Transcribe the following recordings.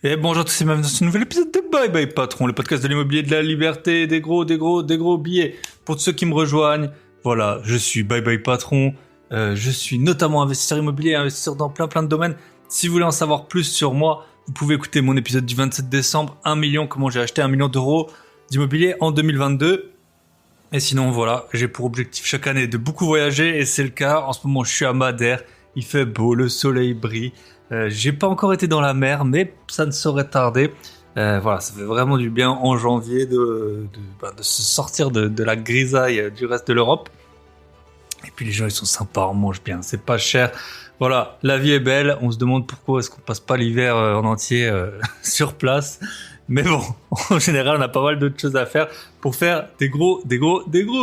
Et bonjour à tous et bienvenue dans ce nouvel épisode de Bye Bye Patron, le podcast de l'immobilier, de la liberté, des gros billets. Pour tous ceux qui me rejoignent, voilà, je suis Bye Bye Patron, je suis notamment investisseur immobilier, investisseur dans plein de domaines. Si vous voulez en savoir plus sur moi, vous pouvez écouter mon épisode du 27 décembre, 1 million, comment j'ai acheté 1 million d'euros d'immobilier en 2022. Et sinon, voilà, j'ai pour objectif chaque année de beaucoup voyager et c'est le cas. En ce moment, je suis à Madère, il fait beau, le soleil brille. J'ai pas encore été dans la mer, mais ça ne saurait tarder. Voilà, ça fait vraiment du bien en janvier de se sortir de la grisaille du reste de l'Europe. Et puis les gens, ils sont sympas, on mange bien, c'est pas cher. Voilà, la vie est belle. On se demande pourquoi est-ce qu'on passe pas l'hiver en entier sur place. Mais bon, en général, on a pas mal d'autres choses à faire pour faire des gros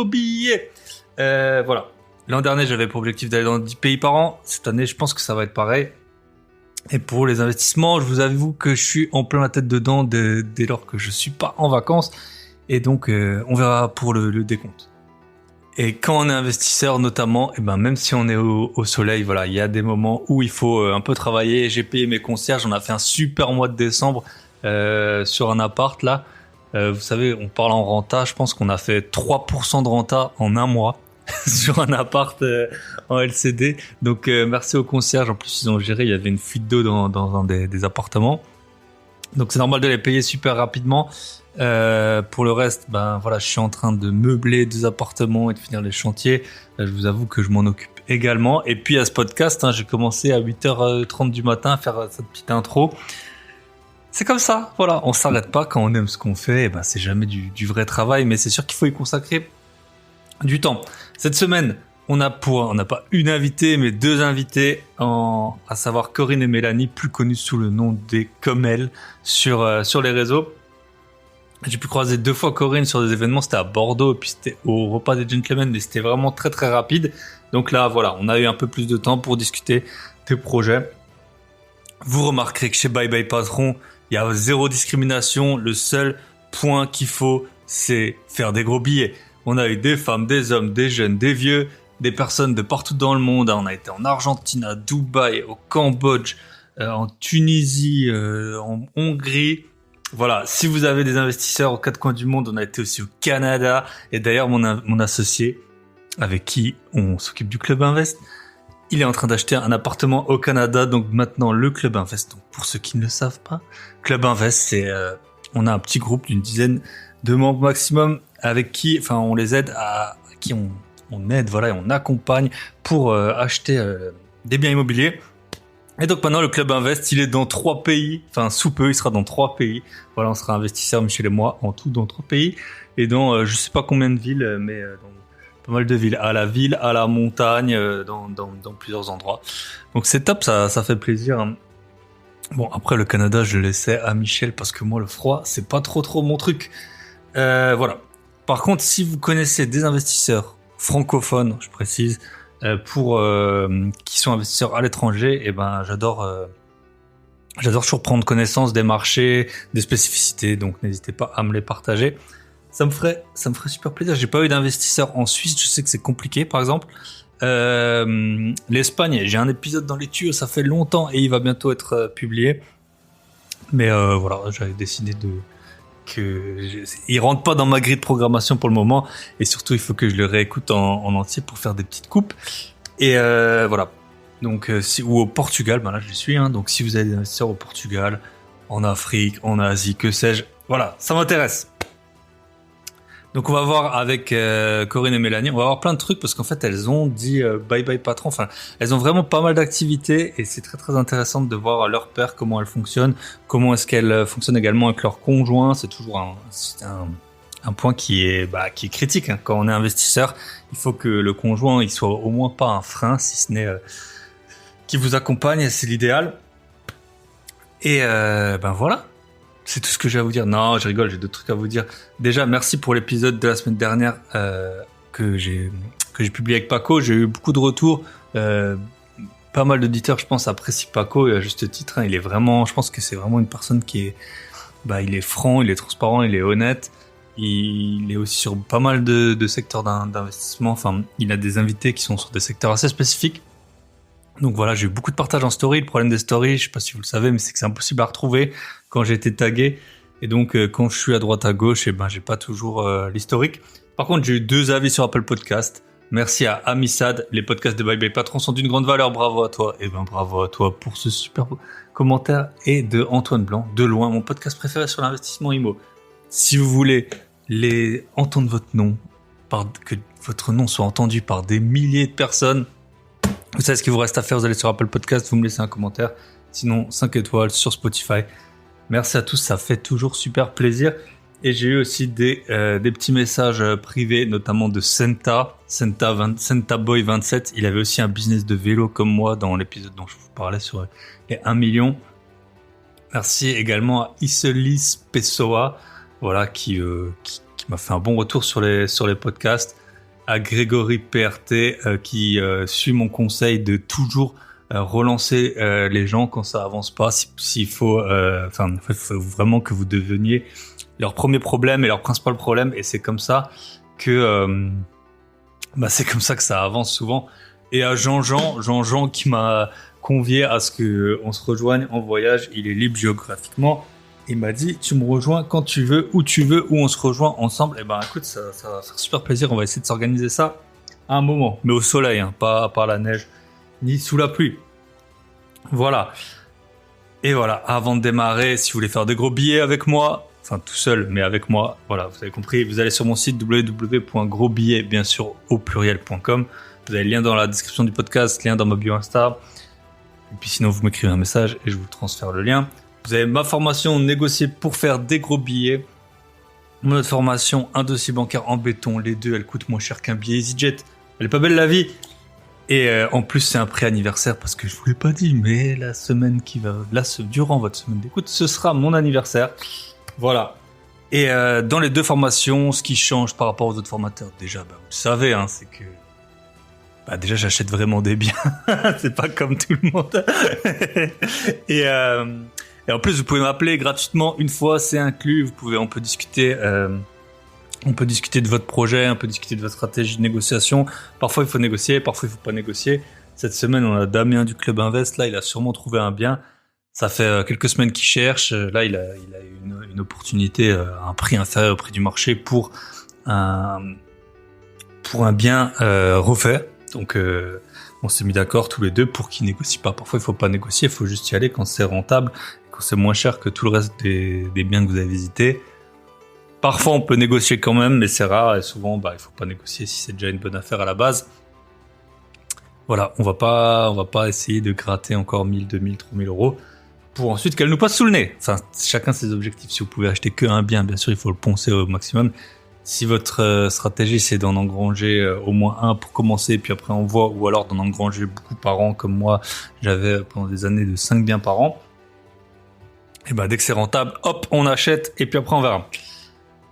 billets. Voilà. L'an dernier, j'avais pour objectif d'aller dans 10 pays par an. Cette année, je pense que ça va être pareil. Et pour les investissements, je vous avoue que je suis en plein la tête dedans dès lors que je suis pas en vacances. Et donc, on verra pour le décompte. Et quand on est investisseur, notamment, et ben même si on est au soleil, voilà, il y a des moments où il faut un peu travailler. J'ai payé mes concierges, on a fait un super mois de décembre sur un appart là. Vous savez, on parle en renta, je pense qu'on a fait 3% de renta en un mois. Sur un appart en LCD. Donc merci aux concierges. En plus, ils ont géré. Il y avait une fuite d'eau dans un des appartements. Donc c'est normal de les payer super rapidement. Pour le reste, ben voilà, je suis en train de meubler 2 appartements et de finir les chantiers. Je vous avoue que je m'en occupe également. Et puis à ce podcast, j'ai commencé à 8h30 du matin à faire cette petite intro. C'est comme ça, voilà. On s'arrête pas quand on aime ce qu'on fait. Et ben c'est jamais du vrai travail, mais c'est sûr qu'il faut y consacrer du temps. Cette semaine, on n'a pas une invitée, mais 2 invités, à savoir Corinne et Mélanie, plus connues sous le nom des Comelles sur les réseaux. J'ai pu croiser 2 fois Corinne sur des événements, c'était à Bordeaux, et puis c'était au repas des gentlemen, mais c'était vraiment très rapide. Donc là, voilà, on a eu un peu plus de temps pour discuter des projets. Vous remarquerez que chez Bye Bye Patron, il y a 0 discrimination. Le seul point qu'il faut, c'est faire des gros billets. On a eu des femmes, des hommes, des jeunes, des vieux, des personnes de partout dans le monde. On a été en Argentine, à Dubaï, au Cambodge, en Tunisie, en Hongrie. Voilà, si vous avez des investisseurs aux 4 coins du monde, on a été aussi au Canada. Et d'ailleurs, mon associé, avec qui on s'occupe du Club Invest, il est en train d'acheter un appartement au Canada. Donc maintenant, le Club Invest, donc pour ceux qui ne le savent pas, Club Invest, c'est on a un petit groupe d'une dizaine de membres maximum avec qui, enfin, on les aide qui on aide, voilà, et on accompagne pour acheter des biens immobiliers. Et donc maintenant, le Club Invest, il est dans 3 pays, enfin, sous peu, il sera dans 3 pays. Voilà, on sera investisseur, Michel et moi, en tout dans 3 pays. Et dans, je sais pas combien de villes, mais dans pas mal de villes. À la ville, à la montagne, dans plusieurs endroits. Donc c'est top, ça fait plaisir, hein. Bon, après, le Canada, je le laissais à Michel parce que moi, le froid, c'est pas trop mon truc. Voilà. Par contre, si vous connaissez des investisseurs francophones, je précise, qui sont investisseurs à l'étranger, et ben j'adore toujours prendre connaissance des marchés, des spécificités. Donc n'hésitez pas à me les partager. Ça me ferait super plaisir. J'ai pas eu d'investisseurs en Suisse. Je sais que c'est compliqué, par exemple. L'Espagne, j'ai un épisode dans les tuyaux. Ça fait longtemps et il va bientôt être publié. Mais voilà, j'avais décidé il rentre pas dans ma grille de programmation pour le moment, et surtout il faut que je le réécoute en entier pour faire des petites coupes. Et voilà. Donc ou au Portugal, ben là je suis, hein. Donc si vous avez des investisseurs au Portugal, en Afrique, en Asie, que sais-je, voilà, ça m'intéresse. Donc on va voir avec Corinne et Mélanie, on va voir plein de trucs parce qu'en fait elles ont dit Bye Bye Patron, enfin elles ont vraiment pas mal d'activités et c'est très intéressant de voir leur père, comment elles fonctionnent, comment est-ce qu'elles fonctionnent également avec leur conjoint. C'est toujours un point qui est critique, hein. Quand on est investisseur, il faut que le conjoint il soit au moins pas un frein, si ce n'est qui vous accompagne, c'est l'idéal. Et ben voilà. C'est tout ce que j'ai à vous dire. Non, je rigole, j'ai d'autres trucs à vous dire. Déjà, merci pour l'épisode de la semaine dernière que j'ai publié avec Paco. J'ai eu beaucoup de retours. Pas mal d'auditeurs, je pense, apprécient Paco, et à juste titre, hein. Il est vraiment, je pense que c'est vraiment une personne qui est, il est franc, il est transparent, il est honnête. Il est aussi sur pas mal de secteurs d'investissement. Enfin, il a des invités qui sont sur des secteurs assez spécifiques. Donc voilà, j'ai eu beaucoup de partages en story. Le problème des stories, je sais pas si vous le savez, mais c'est que c'est impossible à retrouver quand j'ai été tagué. Et donc, quand je suis à droite à gauche, j'ai pas toujours l'historique. Par contre, j'ai eu 2 avis sur Apple Podcast. Merci à Amissad. Les podcasts de Bye Bye Patron sont d'une grande valeur. Bravo à toi. Et bravo à toi pour ce super commentaire. Et de Antoine Blanc, de loin, mon podcast préféré sur l'investissement IMO. Si vous voulez entendre votre nom, que votre nom soit entendu par des milliers de personnes, vous savez ce qu'il vous reste à faire, vous allez sur Apple Podcast, vous me laissez un commentaire. Sinon, 5 étoiles sur Spotify. Merci à tous, ça fait toujours super plaisir. Et j'ai eu aussi des petits messages privés, notamment de Senta Boy 27. Il avait aussi un business de vélo comme moi dans l'épisode dont je vous parlais sur les 1 million. Merci également à Iselis Pessoa, voilà, qui m'a fait un bon retour sur les podcasts. À Grégory PRT qui suit mon conseil de toujours relancer les gens quand ça avance pas. S'il faut, il faut vraiment que vous deveniez leur premier problème et leur principal problème. Et c'est comme ça que c'est comme ça que ça avance souvent. Et à Jean-Jean qui m'a convié à ce que on se rejoigne en voyage. Il est libre géographiquement. Il m'a dit, tu me rejoins quand tu veux, où on se rejoint ensemble. Et ben, écoute, ça va faire super plaisir. On va essayer de s'organiser ça à un moment, mais au soleil, hein, pas par la neige, ni sous la pluie. Voilà. Et voilà, avant de démarrer, si vous voulez faire des gros billets avec moi, enfin tout seul, mais avec moi, voilà, vous avez compris, vous allez sur mon site www.grosbillets, bien sûr, au pluriel.com. Vous avez le lien dans la description du podcast, lien dans ma bio Insta. Et puis sinon, vous m'écrivez un message et je vous transfère le lien. Vous avez ma formation négociée pour faire des gros billets. Mon autre formation, un dossier bancaire en béton. Les deux, elles coûtent moins cher qu'un billet EasyJet. Elle est pas belle la vie. Et en plus, c'est un pré-anniversaire parce que je vous l'ai pas dit, mais la semaine qui va, durant votre semaine d'écoute, ce sera mon anniversaire. Voilà. Et dans les deux formations, ce qui change par rapport aux autres formateurs, déjà, vous le savez, hein, c'est que déjà, j'achète vraiment des biens. C'est pas comme tout le monde. Et en plus, vous pouvez m'appeler gratuitement une fois, c'est inclus. On peut discuter de votre projet, on peut discuter de votre stratégie de négociation. Parfois, il faut négocier, parfois, il faut pas négocier. Cette semaine, on a Damien du Club Invest. Là, il a sûrement trouvé un bien. Ça fait quelques semaines qu'il cherche. Là, il a une opportunité à un prix inférieur au prix du marché pour un bien refait. Donc, on s'est mis d'accord tous les deux pour qu'il négocie pas. Parfois, il faut pas négocier, il faut juste y aller quand c'est rentable, quand c'est moins cher que tout le reste des biens que vous avez visités. Parfois, on peut négocier quand même, mais c'est rare et souvent, il faut pas négocier si c'est déjà une bonne affaire à la base. Voilà, on va pas essayer de gratter encore 1000, 2000, 3000 euros pour ensuite qu'elle nous passe sous le nez. Enfin, chacun ses objectifs. Si vous pouvez acheter qu'un bien, bien sûr, il faut le poncer au maximum. Si votre stratégie, c'est d'en engranger au moins un pour commencer, puis après on voit, ou alors d'en engranger beaucoup par an, comme moi, j'avais pendant des années de 5 biens par an, et dès que c'est rentable, hop, on achète, et puis après on verra.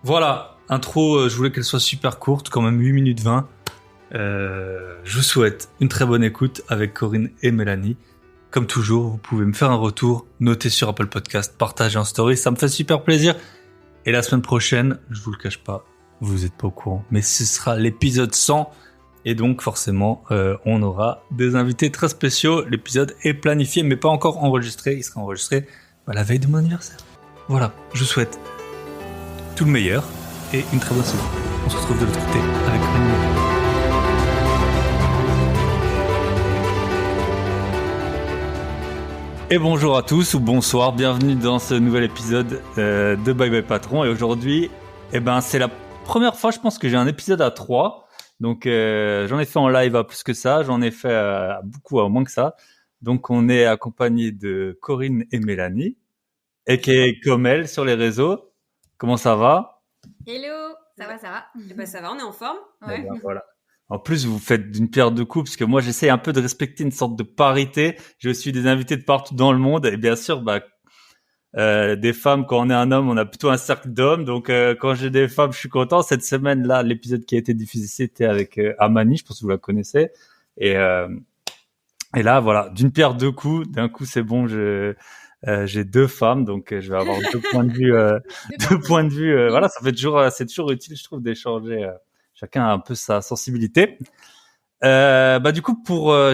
Voilà, intro, je voulais qu'elle soit super courte, quand même 8 minutes 20. Je vous souhaite une très bonne écoute avec Corinne et Mélanie. Comme toujours, vous pouvez me faire un retour, noter sur Apple Podcast, partager en story, ça me fait super plaisir. Et la semaine prochaine, je vous le cache pas, vous n'êtes pas au courant, mais ce sera l'épisode 100 et donc forcément on aura des invités très spéciaux. L'épisode est planifié mais pas encore enregistré, il sera enregistré la veille de mon anniversaire. Voilà, je vous souhaite tout le meilleur et une très bonne saison. On se retrouve de l'autre côté avec Rémi. Et bonjour à tous ou bonsoir, bienvenue dans ce nouvel épisode de Bye Bye Patron. Et aujourd'hui, c'est la première fois, je pense que j'ai un épisode à 3. Donc j'en ai fait en live à plus que ça, j'en ai fait beaucoup à moins que ça. Donc on est accompagné de Corinne et Mélanie, aka Comel sur les réseaux. Comment ça va? Hello, ça va. Ça va, on est en forme. Ouais. Voilà. En plus, vous faites d'une pierre deux coups, parce que moi, j'essaie un peu de respecter une sorte de parité. J'ai aussi des invités de partout dans le monde. Et bien sûr, des femmes, quand on est un homme, on a plutôt un cercle d'hommes. Donc, quand j'ai des femmes, je suis content. Cette semaine-là, l'épisode qui a été diffusé, c'était avec Amani. Je pense que vous la connaissez. Et là, voilà, d'une pierre deux coups. D'un coup, c'est bon, j'ai deux femmes, donc je vais avoir deux points de vue. Voilà, c'est toujours utile, je trouve, d'échanger. Chacun a un peu sa sensibilité. Du coup,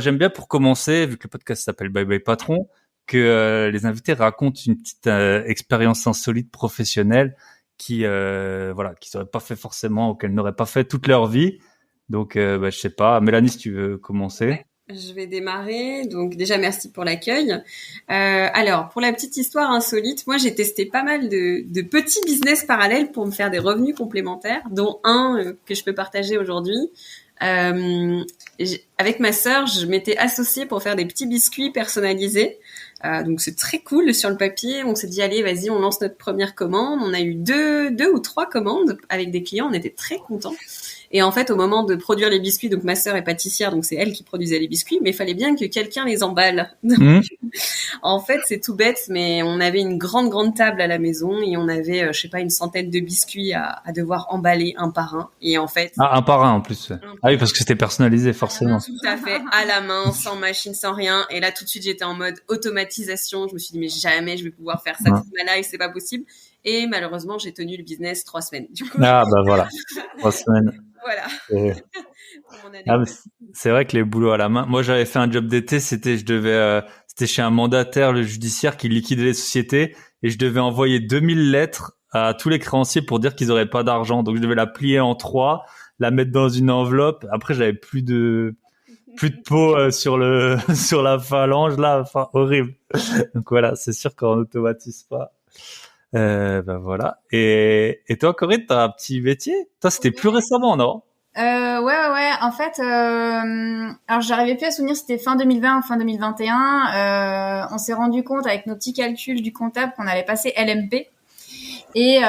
j'aime bien pour commencer, vu que le podcast s'appelle Bye Bye Patron, que les invités racontent une petite expérience insolite professionnelle qui seraient pas fait forcément ou qu'elles n'auraient pas fait toute leur vie. Donc, je sais pas, Mélanie, si tu veux commencer. Ouais. Je vais démarrer. Donc déjà, merci pour l'accueil. Alors, pour la petite histoire insolite, moi, j'ai testé pas mal de petits business parallèles pour me faire des revenus complémentaires, dont un que je peux partager aujourd'hui. Avec ma sœur, je m'étais associée pour faire des petits biscuits personnalisés. Donc c'est très cool sur le papier. On s'est dit allez, vas-y, on lance notre première commande. On a eu deux ou trois commandes avec des clients. On était très contents. Et en fait, au moment de produire les biscuits, donc ma sœur est pâtissière, donc c'est elle qui produisait les biscuits, mais il fallait bien que quelqu'un les emballe. Donc, en fait, c'est tout bête, mais on avait une grande table à la maison et on avait, je sais pas, une centaine de biscuits à devoir emballer un par un. Et en fait, un par un en plus. Ah oui, parce que c'était personnalisé forcément. Tout à fait, à la main, sans machine, sans rien. Et là, tout de suite, j'étais en mode automatisation. Je me suis dit mais jamais je vais pouvoir faire ça toute ma life, c'est pas possible. Et malheureusement, j'ai tenu le business 3 semaines. Du coup, voilà, 3 semaines. Voilà. C'est vrai que les boulots à la main. Moi, j'avais fait un job d'été. C'était chez un mandataire, le judiciaire, qui liquidait les sociétés, et je devais envoyer 2000 lettres à tous les créanciers pour dire qu'ils auraient pas d'argent. Donc, je devais la plier en 3, la mettre dans une enveloppe. Après, j'avais plus de peau sur la phalange là. Enfin, horrible. Donc voilà, c'est sûr qu'on n'automatise pas. Voilà. Et toi, Corinne, t'as un petit métier? Toi, c'était plus récemment, non? Ouais. En fait, alors j'arrivais plus à souvenir si c'était fin 2020 ou fin 2021. On s'est rendu compte avec nos petits calculs du comptable qu'on allait passer LMP. Et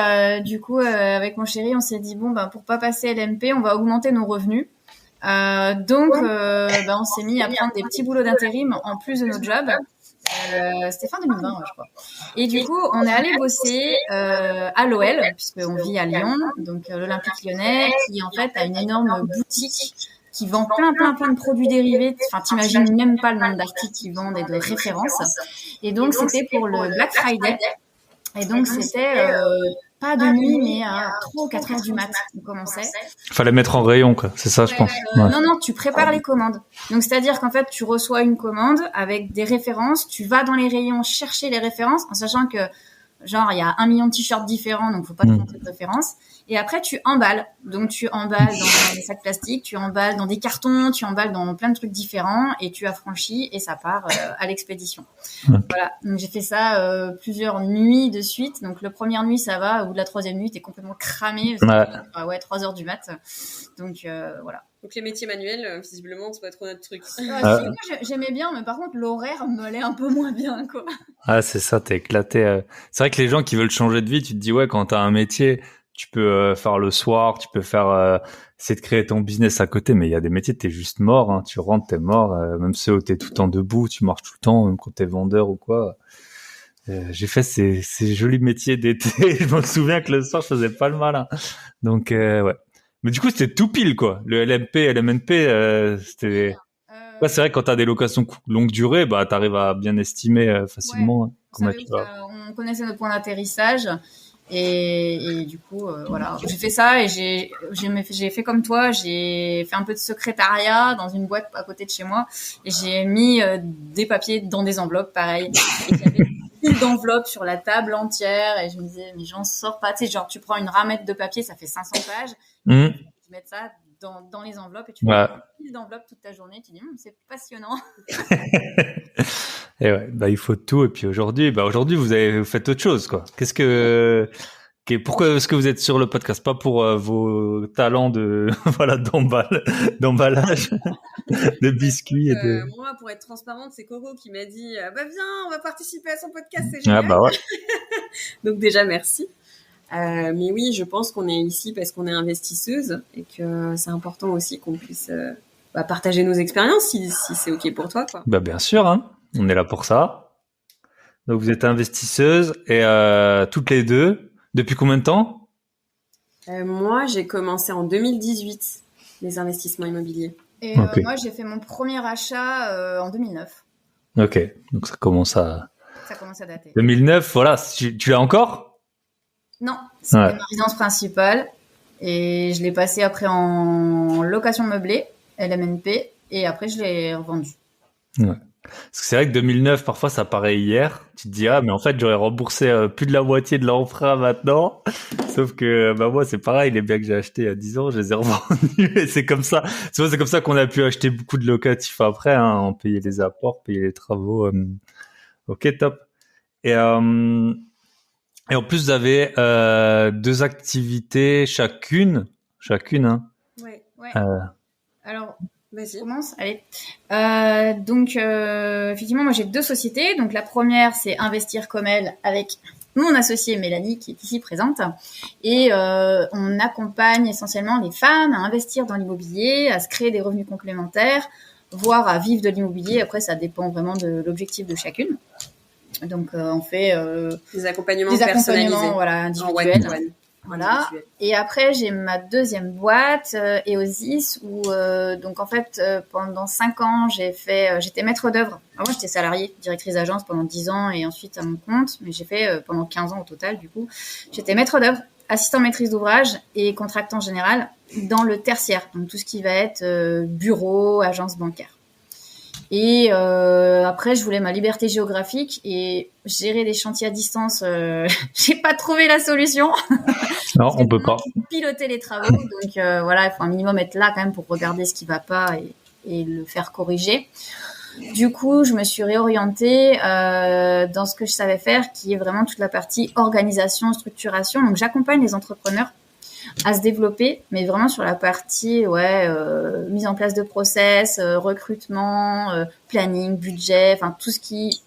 du coup, avec mon chéri, on s'est dit bon, pour pas passer LMP, on va augmenter nos revenus. Donc, on s'est mis à prendre des petits boulots d'intérim en plus de notre job. C'était fin 2020, je crois. Et du coup, on est allé bosser à l'OL, puisqu'on vit à Lyon, donc l'Olympique Lyonnais, qui en fait a une énorme boutique qui vend plein de produits dérivés. Enfin, t'imagines même pas le nombre d'articles qu'ils vendent et de références. Et donc, c'était pour le Black Friday. Et donc, c'était pas de nuit, mais à 3 ou 4 heures du mat, on commençait. Fallait mettre en rayon, quoi. C'est ça, je pense. Non, tu prépares les commandes. Donc, c'est-à-dire qu'en fait, tu reçois une commande avec des références, tu vas dans les rayons chercher les références, en sachant que, genre, il y a 1 million de t-shirts différents, donc faut pas te compter de références. Et après, tu emballes. Donc, tu emballes dans des sacs plastiques, tu emballes dans des cartons, tu emballes dans plein de trucs différents et tu affranchis et ça part à l'expédition. Voilà. Donc, j'ai fait ça plusieurs nuits de suite. Donc, la première nuit, ça va. Au bout de la troisième nuit, t'es complètement cramé. 3 heures du mat. Donc, voilà. Donc les métiers manuels, visiblement, c'est pas trop notre truc. Moi, j'aimais bien, mais par contre, l'horaire me l'est un peu moins bien, quoi. Ah, c'est ça, t'es éclaté. C'est vrai que les gens qui veulent changer de vie, tu te dis, ouais, quand t'as un métier, tu peux faire le soir, tu peux essayer de créer ton business à côté, mais il y a des métiers, t'es juste mort, hein. Tu rentres, t'es mort. Même ceux où t'es tout le temps debout, tu marches tout le temps, même quand t'es vendeur ou quoi. J'ai fait ces jolis métiers d'été. Je me souviens que le soir, je faisais pas le malin. Donc, ouais. Mais du coup, c'était tout pile, quoi. Le LMP, LMNP, c'était... Ouais, c'est vrai que quand t'as des locations longue durée, t'arrives à bien estimer facilement comment tu vas. On connaissait notre point d'atterrissage et du coup, voilà. J'ai fait ça et j'ai fait comme toi. J'ai fait un peu de secrétariat dans une boîte à côté de chez moi et j'ai mis des papiers dans des enveloppes, pareil. Et j'avais une d'enveloppes sur la table entière et je me disais, mais j'en sors pas. Tu sais, genre, tu prends une ramette de papier, ça fait 500 pages. Tu mets ça dans les enveloppes et tu mets une pile d'enveloppes toute ta journée. Tu dis, c'est passionnant. Et ouais, il faut tout. Et puis aujourd'hui, vous faites autre chose, quoi. Pourquoi est-ce que vous êtes sur le podcast? Pas pour vos talents d'emballage, de biscuits et de... Moi, pour être transparente, c'est Coco qui m'a dit, viens, on va participer à son podcast, c'est génial. Ouais. Donc déjà, merci. Mais oui, je pense qu'on est ici parce qu'on est investisseuse et que c'est important aussi qu'on puisse partager nos expériences si c'est OK pour toi, quoi. Bien sûr, hein. On est là pour ça. Donc vous êtes investisseuse et toutes les deux. Depuis combien de temps? Moi, j'ai commencé en 2018 les investissements immobiliers. Et moi, j'ai fait mon premier achat en 2009. Ok, donc ça commence à dater. 2009, voilà. Tu l'as encore? Non, c'était ma résidence principale et je l'ai passée après en location meublée LMNP, et après je l'ai revendu. Ouais. Parce que c'est vrai que 2009, parfois, ça paraît hier. Tu te dis, ah, mais en fait, j'aurais remboursé plus de la moitié de l'emprunt maintenant. Sauf que, bah, moi, c'est pareil. Les biens que j'ai achetés il y a 10 ans, je les ai revendus. Et c'est comme ça. C'est comme ça qu'on a pu acheter beaucoup de locatifs après, hein. On payait les apports, payer les travaux. Ok, top. Et, euh, et en plus, vous avez 2 activités chacune, hein. Ouais. Ouais. Euh, Alors, Vas-y. je commence. Allez. Donc, effectivement, moi j'ai 2 sociétés. Donc, la première, c'est Investir comme elle avec mon associée Mélanie, qui est ici présente. Et on accompagne essentiellement les femmes à investir dans l'immobilier, à se créer des revenus complémentaires, voire à vivre de l'immobilier. Après, ça dépend vraiment de l'objectif de chacune. Donc, on fait Des accompagnements des personnalisés. accompagnements voilà, En individuels. one-to-one. Voilà. Individuel. Et après, j'ai ma deuxième boîte, EOSIS, où donc en fait, pendant 5 ans, j'étais maître d'œuvre. Alors, moi, j'étais salariée, directrice d'agence pendant 10 ans et ensuite à mon compte, mais j'ai fait pendant 15 ans au total, du coup. J'étais maître d'œuvre, assistant maîtrise d'ouvrage et contractant général dans le tertiaire, donc tout ce qui va être bureau, agence bancaire. Et après, je voulais ma liberté géographique et gérer des chantiers à distance. J'ai pas trouvé la solution. non, on peut pas. Piloter les travaux, donc voilà, il faut un minimum être là quand même pour regarder ce qui va pas et le faire corriger. Du coup, je me suis réorientée dans ce que je savais faire, qui est vraiment toute la partie organisation, structuration. Donc, j'accompagne les entrepreneurs à se développer, mais vraiment sur la partie mise en place de process, recrutement, planning, budget, enfin tout ce qui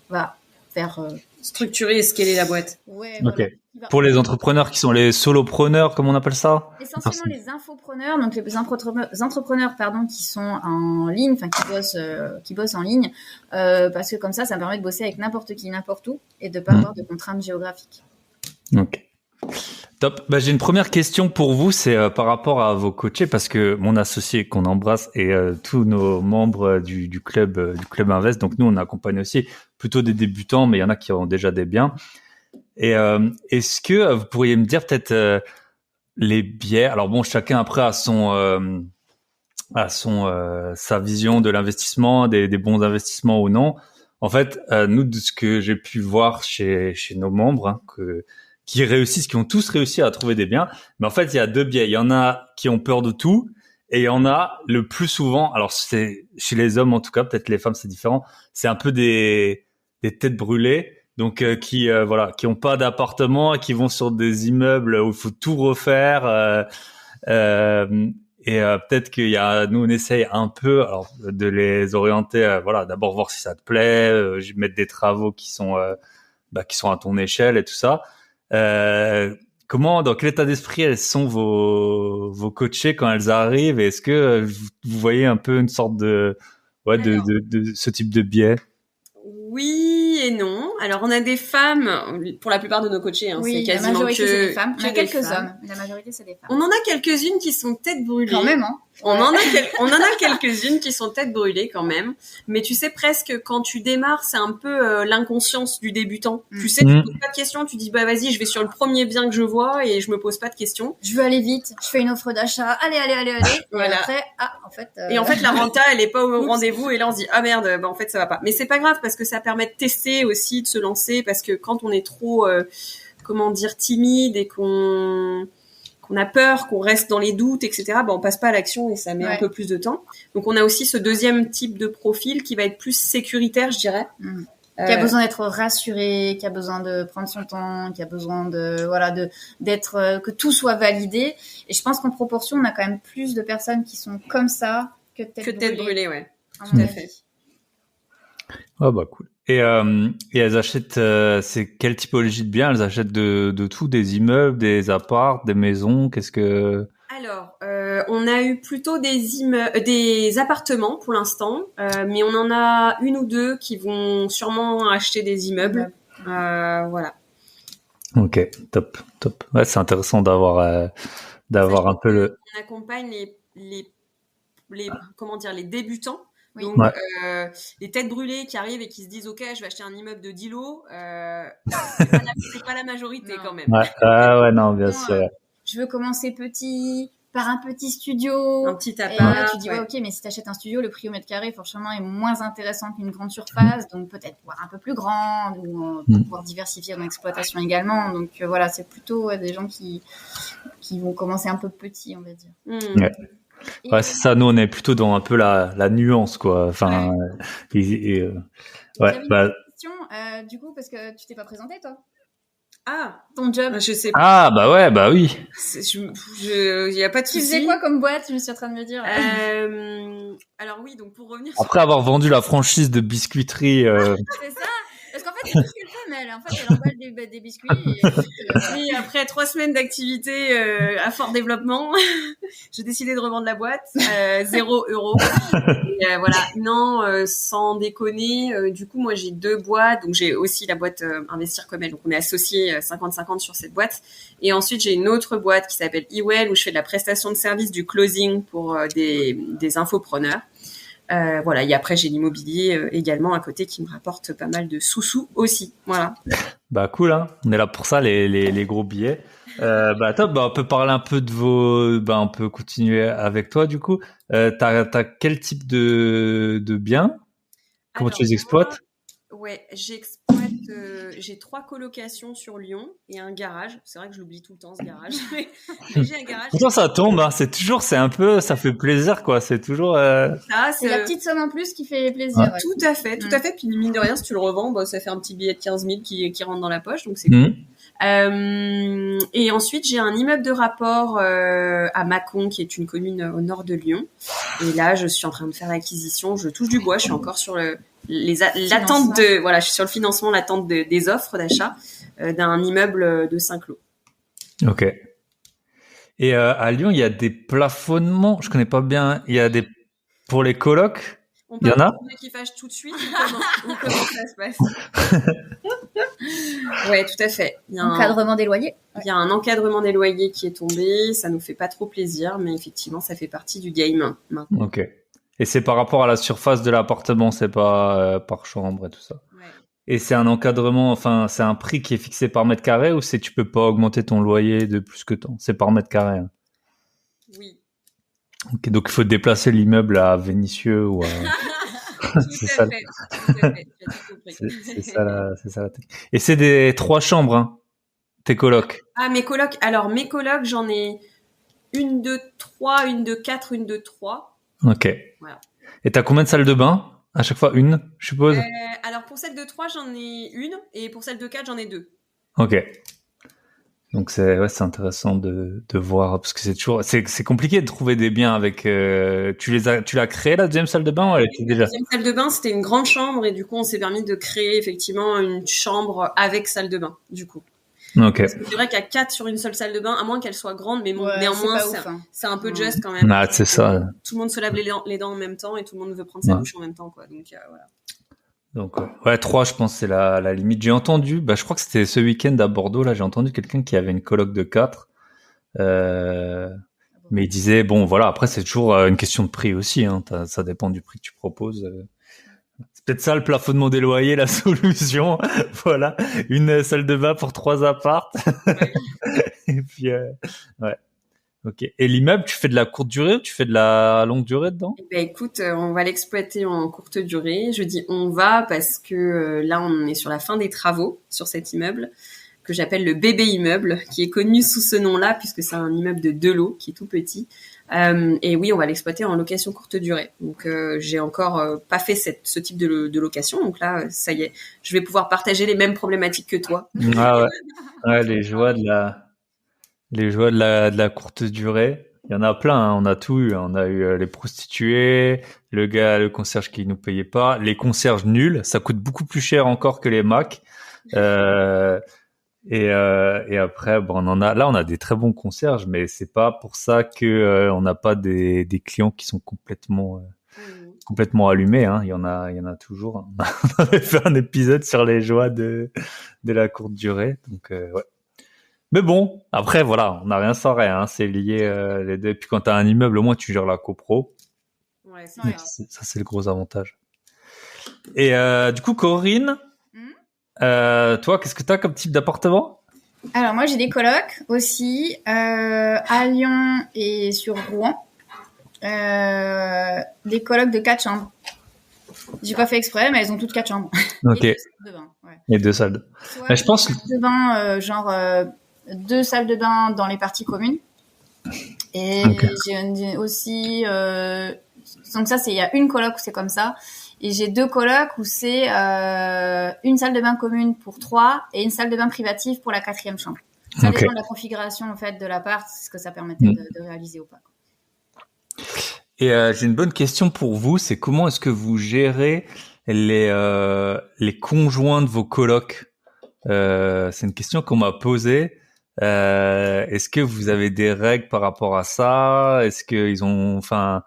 va faire Structurer et scaler la boîte. ouais, Ok. voilà. Pour les entrepreneurs qui sont les solopreneurs, comme on appelle ça. Essentiellement les infopreneurs, donc les entrepreneurs pardon, qui sont en ligne, enfin qui bossent en ligne, parce que comme ça me permet de bosser avec n'importe qui, n'importe où, et de pas avoir de contraintes géographiques. Ok. Top. Bah, j'ai une première question pour vous, c'est par rapport à vos coachés, parce que mon associé qu'on embrasse et tous nos membres du club Invest, donc nous on accompagne aussi plutôt des débutants, mais il y en a qui ont déjà des biens. Et est-ce que vous pourriez me dire peut-être les biais? Alors bon, chacun après a sa vision de l'investissement, des bons investissements ou non. En fait, nous, de ce que j'ai pu voir chez nos membres, hein, qui réussissent, qui ont tous réussi à trouver des biens. Mais en fait, il y a 2 biais. Il y en a qui ont peur de tout et il y en a le plus souvent, alors c'est chez les hommes en tout cas, peut-être les femmes c'est différent, c'est un peu des têtes brûlées, donc qui ont pas d'appartement et qui vont sur des immeubles où il faut tout refaire. Peut-être nous on essaye un peu alors de les orienter, d'abord voir si ça te plaît, mettre des travaux qui sont à ton échelle et tout ça. Dans quel état d'esprit elles sont vos coachés quand elles arrivent? Et est-ce que vous voyez un peu une sorte de ce type de biais? Oui et non. Alors, on a des femmes, pour la plupart de nos coachés, hein, Oui, c'est quasiment la majorité, c'est des femmes. que Il y a des quelques femmes. hommes, mais la majorité, c'est des femmes. On en a quelques-unes qui sont tête brûlée. Quand même, hein. On en a quelques-unes qui sont tête brûlée quand même. Mais tu sais, presque quand tu démarres, c'est un peu l'inconscience du débutant. Tu sais, tu poses pas de questions, tu dis bah vas-y, je vais sur le premier bien que je vois et je me pose pas de questions. Je veux aller vite, je fais une offre d'achat, allez. Voilà. Et après, en fait... Et en fait, la renta, elle est pas au rendez-vous et là on se dit ah merde, en fait ça va pas. Mais c'est pas grave parce que ça permet de tester aussi, de se lancer, parce que quand on est trop, timide et qu'on a peur, qu'on reste dans les doutes, etc., on passe pas à l'action et ça met un peu plus de temps. Donc, on a aussi ce deuxième type de profil qui va être plus sécuritaire, je dirais. Qui a besoin d'être rassuré, qui a besoin de prendre son temps, qui a besoin d'être, que tout soit validé. Et je pense qu'en proportion, on a quand même plus de personnes qui sont comme ça que tête brûlée, ouais. Tout à fait. Ah bah cool. Et elles achètent, c'est quelle typologie de biens? Elles achètent de tout, des immeubles, des apparts, des maisons, qu'est-ce que... Alors, on a eu plutôt des appartements pour l'instant, mais on en a une ou deux qui vont sûrement acheter des immeubles. Voilà. Ok, top. Ouais, c'est intéressant d'avoir un peu le... On accompagne les débutants. Oui. Donc, les têtes brûlées qui arrivent et qui se disent ok, je vais acheter un immeuble de 10 lots, c'est pas la majorité quand même. Ouais, non, bien sûr. Je veux commencer petit, par un petit studio. Un petit Et appart. là, tu dis, ouais. ok, mais si t'achètes un studio, le prix au mètre carré, forcément, est moins intéressant qu'une grande surface. Donc, peut-être voir un peu plus grande ou pour pouvoir diversifier mon exploitation également. Donc, voilà, c'est plutôt des gens qui vont commencer un peu petit, on va dire. Ouais. Ouais, c'est ça. Nous, on est plutôt dans un peu la nuance, quoi. Enfin, ouais, J'avais une bah. question, du coup, parce que tu t'es pas présenté, toi. Ah, Ton job. je sais pas. Ah, bah ouais, bah oui. Y a pas de Tu souci. faisais quoi comme boîte, je me suis en train de me dire. Alors oui, donc pour revenir Après avoir vendu la franchise de biscuiterie, C'est ça. Parce qu'en fait, c'est tout ce qu'elle fait, mais elle. En fait, elle emballe des biscuits. Et, oui, après 3 semaines d'activité à fort développement, j'ai décidé de revendre la boîte, 0 €. Et, voilà, non, sans déconner. Du coup, moi, j'ai 2 boîtes. Donc, j'ai aussi la boîte Investir comme elle. Donc, on est associés 50-50 sur cette boîte. Et ensuite, j'ai une autre boîte qui s'appelle eWell où je fais de la prestation de service du closing pour des infopreneurs. Voilà. Et après, j'ai l'immobilier également à côté qui me rapporte pas mal de sous-sous aussi. Voilà. bah cool, hein. On est là pour ça, les gros billets. Bah top. Bah on peut parler un peu de vos. Bah on peut continuer avec toi du coup. T'as quel type de biens? Comment Alors, tu les exploites? Ouais, j'exploite. J'ai 3 colocations sur Lyon et un garage. C'est vrai que je l'oublie tout le temps ce garage, mais j'ai un garage. Pourtant ça tombe, hein. C'est un peu, ça fait plaisir quoi. C'est toujours. Ça, c'est la petite somme en plus qui fait plaisir. Ouais. Ouais. Tout à fait, tout à fait. Puis mine de rien, si tu le revends, bah, ça fait un petit billet de 15 000 qui rentre dans la poche, donc c'est cool. Et ensuite, j'ai un immeuble de rapport à Mâcon, qui est une commune au nord de Lyon. Et là, je suis en train de faire l'acquisition. Je touche du bois. Je suis encore sur l'attente de, voilà, je suis sur le financement, l'attente des offres d'achat d'un immeuble de 5 lots. Ok. Et à Lyon, il y a des plafonnements. Je connais pas bien. Il y a des pour les colocs. Il y en a. Qui fâche tout de suite ou comment ça se passe? Ouais, tout à fait. Il y a Encadrement des loyers. Il y a un encadrement des loyers qui est tombé. Ça nous fait pas trop plaisir, mais effectivement, ça fait partie du game maintenant. Ok. Et c'est par rapport à la surface de l'appartement, c'est pas par chambre et tout ça. Ouais. Et c'est un encadrement, enfin, c'est un prix qui est fixé par mètre carré ou c'est tu peux pas augmenter ton loyer de plus que tant? C'est par mètre carré. Hein. Oui. Ok, donc il faut déplacer l'immeuble à Vénissieux ou à. C'est ça. C'est ça la technique. Et c'est des 3 chambres, hein, tes colocs. Ah, mes colocs. Alors, mes colocs, j'en ai une de 3, une de 4, une de 3. Ok. Voilà. Et t'as combien de salles de bain? À chaque fois une, je suppose. Alors, pour celle de 3, j'en ai une. Et pour celle de 4, j'en ai 2. Ok. Donc c'est intéressant de voir parce que c'est compliqué de trouver des biens avec tu l'as créé la deuxième salle de bain ou elle était déjà? La deuxième salle de bain, c'était une grande chambre et du coup on s'est permis de créer effectivement une chambre avec salle de bain du coup. Ok. Parce que c'est vrai qu'à 4 sur une seule salle de bain, à moins qu'elle soit grande, mais bon, néanmoins c'est un peu juste quand même. Ah, c'est ça. Tout le monde se lave les dents en même temps et tout le monde veut prendre sa douche en même temps quoi. Donc voilà. Donc ouais, 3 je pense c'est la limite. J'ai entendu, je crois que c'était ce week-end à Bordeaux là, j'ai entendu quelqu'un qui avait une coloc de 4. Mais il disait bon voilà, après c'est toujours une question de prix aussi hein, ça dépend du prix que tu proposes. C'est peut-être ça le plafonnement des loyers la solution. Voilà, une salle de bain pour 3 apparts. Ouais. Et puis ouais. Ok. Et l'immeuble, tu fais de la courte durée ou tu fais de la longue durée dedans? Écoute, on va l'exploiter en courte durée. Je dis on va parce que là, on est sur la fin des travaux sur cet immeuble que j'appelle le bébé immeuble, qui est connu sous ce nom-là puisque c'est un immeuble de 2 lots qui est tout petit. Et oui, on va l'exploiter en location courte durée. Donc, j'ai encore pas fait ce type de location. Donc là, ça y est, je vais pouvoir partager les mêmes problématiques que toi. Ah ouais. Ouais, les joies de la courte durée. Il y en a plein, hein. On a tout eu. On a eu les prostituées, le concierge qui nous payait pas, les concierges nuls. Ça coûte beaucoup plus cher encore que les Mac. Et après, on a des très bons concierges, mais c'est pas pour ça que on n'a pas des clients qui sont complètement allumés. Hein. Il y en a toujours. On avait fait un épisode sur les joies de la courte durée. Donc ouais. Mais bon, après, voilà, on n'a rien sans rien. Hein. C'est lié les deux. Et puis quand tu as un immeuble, au moins, tu gères la copro. Ouais, c'est ça, c'est le gros avantage. Et du coup, Corinne, toi, qu'est-ce que tu as comme type d'appartement? Alors moi j'ai des colocs aussi à Lyon et sur Rouen. Des colocs de 4 chambres. J'ai pas fait exprès, mais elles ont toutes 4 chambres. Ok. Et 2 salles de bain. Ouais. Et 2 salles. Soit Je pense. 2 salles de bain, genre 2 salles de bain dans les parties communes. Et j'ai aussi donc ça c'est il y a une coloc où c'est comme ça. Et j'ai 2 colocs où c'est une salle de bain commune pour 3 et une salle de bain privative pour la 4e chambre. Ça dépend de la configuration en fait de l'appart, ce que ça permettait de réaliser ou pas. Et j'ai une bonne question pour vous, c'est comment est-ce que vous gérez les conjoints de vos colocs? C'est une question qu'on m'a posée. Est-ce que vous avez des règles par rapport à ça? Est-ce qu'ils ont, enfin,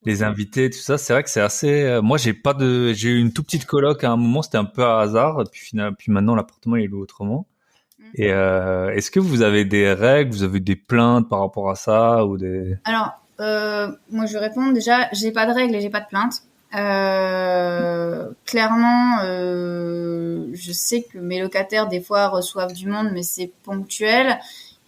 les invités, tout ça? C'est vrai que c'est assez. Moi, j'ai eu une toute petite coloc à un moment, c'était un peu à hasard, et puis maintenant l'appartement il est loué autrement. Et est-ce que vous avez des règles? Vous avez des plaintes par rapport à ça ou des? Alors, moi je réponds déjà, j'ai pas de règles et j'ai pas de plaintes. Clairement, je sais que mes locataires des fois reçoivent du monde, mais c'est ponctuel.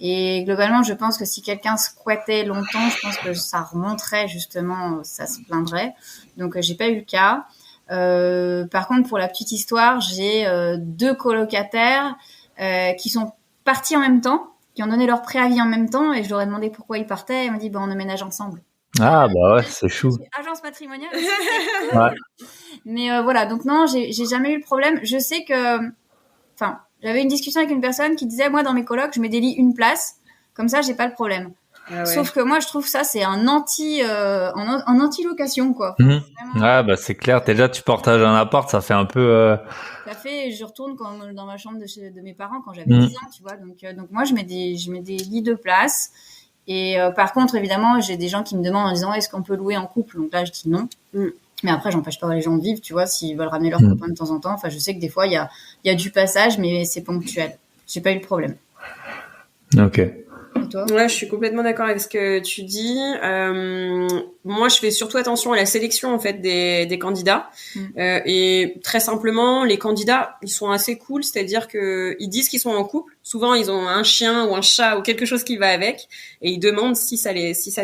Et globalement, je pense que si quelqu'un squattait longtemps, je pense que ça remonterait justement, ça se plaindrait. Donc j'ai pas eu le cas. Par contre, pour la petite histoire, j'ai 2 colocataires qui sont partis en même temps, qui ont donné leur préavis en même temps, et je leur ai demandé pourquoi ils partaient. Ils m'ont dit on emménage ensemble. Ah bah ouais, c'est chou. Agence matrimoniale. Ouais. Mais voilà, donc non, j'ai jamais eu le problème. Je sais que, enfin, j'avais une discussion avec une personne qui disait moi dans mes colocs, je mets des lits une place, comme ça j'ai pas le problème. Ah ouais. Sauf que moi je trouve ça c'est un anti-location quoi. Vraiment... Ouais bah c'est clair. Déjà tu partages un appart, ça fait un peu. Ça fait, je retourne dans ma chambre de mes parents quand j'avais 10 ans, tu vois. Donc moi je mets des lits de place. Et par contre, évidemment, j'ai des gens qui me demandent en disant est-ce qu'on peut louer en couple? Donc là, je dis non. Mais après, j'empêche pas les gens de vivre, tu vois, s'ils veulent ramener leurs copains de temps en temps. Enfin, je sais que des fois, il y a du passage, mais c'est ponctuel. J'ai pas eu le problème. Ok. Et toi? Ouais, je suis complètement d'accord avec ce que tu dis. Moi, je fais surtout attention à la sélection en fait des candidats. Et très simplement, les candidats, ils sont assez cool, c'est-à-dire que ils disent qu'ils sont en couple. Souvent, ils ont un chien ou un chat ou quelque chose qui va avec, et ils demandent si ça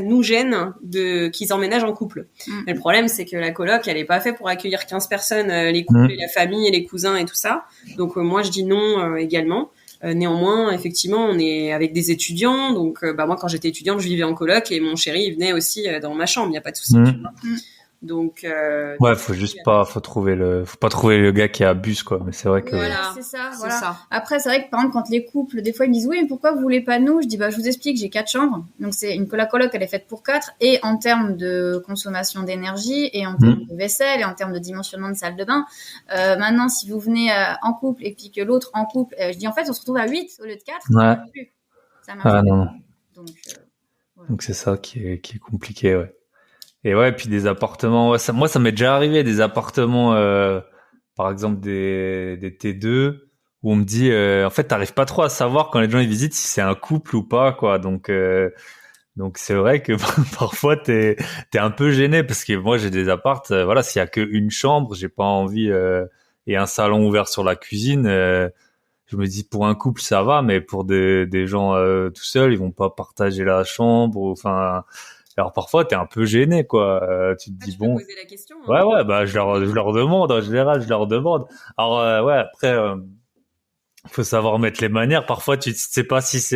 nous gêne qu'ils emménagent en couple. Mais le problème, c'est que la coloc, elle est pas faite pour accueillir 15 personnes, les couples, et la famille et les cousins et tout ça. Donc moi, je dis non également. Néanmoins, effectivement, on est avec des étudiants, donc moi, quand j'étais étudiante, je vivais en coloc et mon chéri, il venait aussi dans ma chambre. Il n'y a pas de souci. Tu vois. Donc ouais, faut pas trouver le gars qui abuse quoi. Mais c'est vrai que voilà, c'est ça. Après, c'est vrai que par exemple, quand les couples, des fois, ils me disent oui, mais pourquoi vous voulez pas nous? Je dis je vous explique, j'ai 4 chambres, donc c'est la coloc, elle est faite pour 4, et en termes de consommation d'énergie, et en termes de vaisselle, et en termes de dimensionnement de salle de bain. Maintenant, si vous venez en couple et puis que l'autre en couple, je dis en fait, on se retrouve à 8 au lieu de 4. Ouais. Ça marche plus. Non. Donc, voilà. Donc c'est ça qui est compliqué, ouais. Et ouais, puis des appartements, ouais, ça m'est déjà arrivé des appartements, par exemple des T2 où on me dit, en fait, t'arrives pas trop à savoir quand les gens ils visitent si c'est un couple ou pas, quoi. Donc c'est vrai que parfois t'es un peu gêné parce que moi j'ai des apparts, voilà, s'il y a qu'une chambre, j'ai pas envie et un salon ouvert sur la cuisine. Je me dis pour un couple ça va, mais pour des gens tout seuls, ils vont pas partager la chambre, enfin. Alors parfois t'es un peu gêné quoi, tu te dis bon. Poser la question, hein. Ouais bah je leur demande en général, je leur demande. Alors ouais après faut savoir mettre les manières. Parfois tu sais pas si si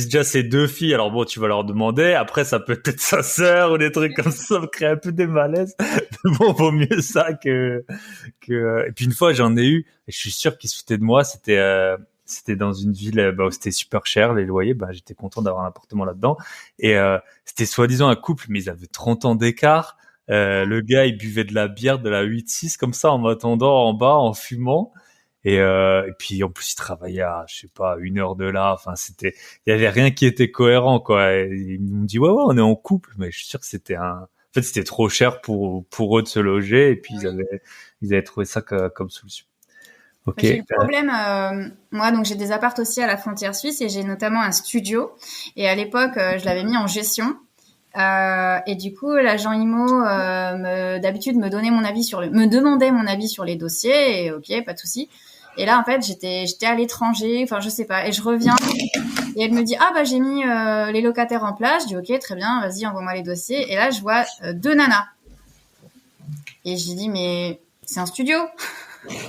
déjà c'est 2 filles, alors bon tu vas leur demander. Après ça peut être sa sœur ou des trucs comme ça me crée un peu des malaises. Mais bon vaut mieux ça que et puis une fois j'en ai eu et je suis sûr qu'ils se foutaient de moi, c'était dans une ville où c'était super cher les loyers, j'étais content d'avoir un appartement là-dedans et c'était soi-disant un couple mais ils avaient 30 ans d'écart. Le gars il buvait de la bière de la 8-6 comme ça en m'attendant en bas en fumant et puis en plus il travaillait à je sais pas 1 heure de là, enfin il y avait rien qui était cohérent quoi. Et ils m'ont dit ouais on est en couple, mais je suis sûr que c'était trop cher pour eux de se loger et puis ils avaient trouvé ça comme solution. Okay. J'ai eu le problème, moi, donc j'ai des apparts aussi à la frontière suisse et j'ai notamment un studio. Et à l'époque, je l'avais mis en gestion. Et du coup, l'agent IMO, d'habitude, me demandait mon avis sur les dossiers. Et ok, pas de souci. Et là, en fait, j'étais à l'étranger, enfin, je sais pas. Et je reviens. Et elle me dit, ah, bah, j'ai mis les locataires en place. Je dis, ok, très bien, vas-y, envoie-moi les dossiers. Et là, je vois 2 nanas. Et j'ai dit, mais c'est un studio.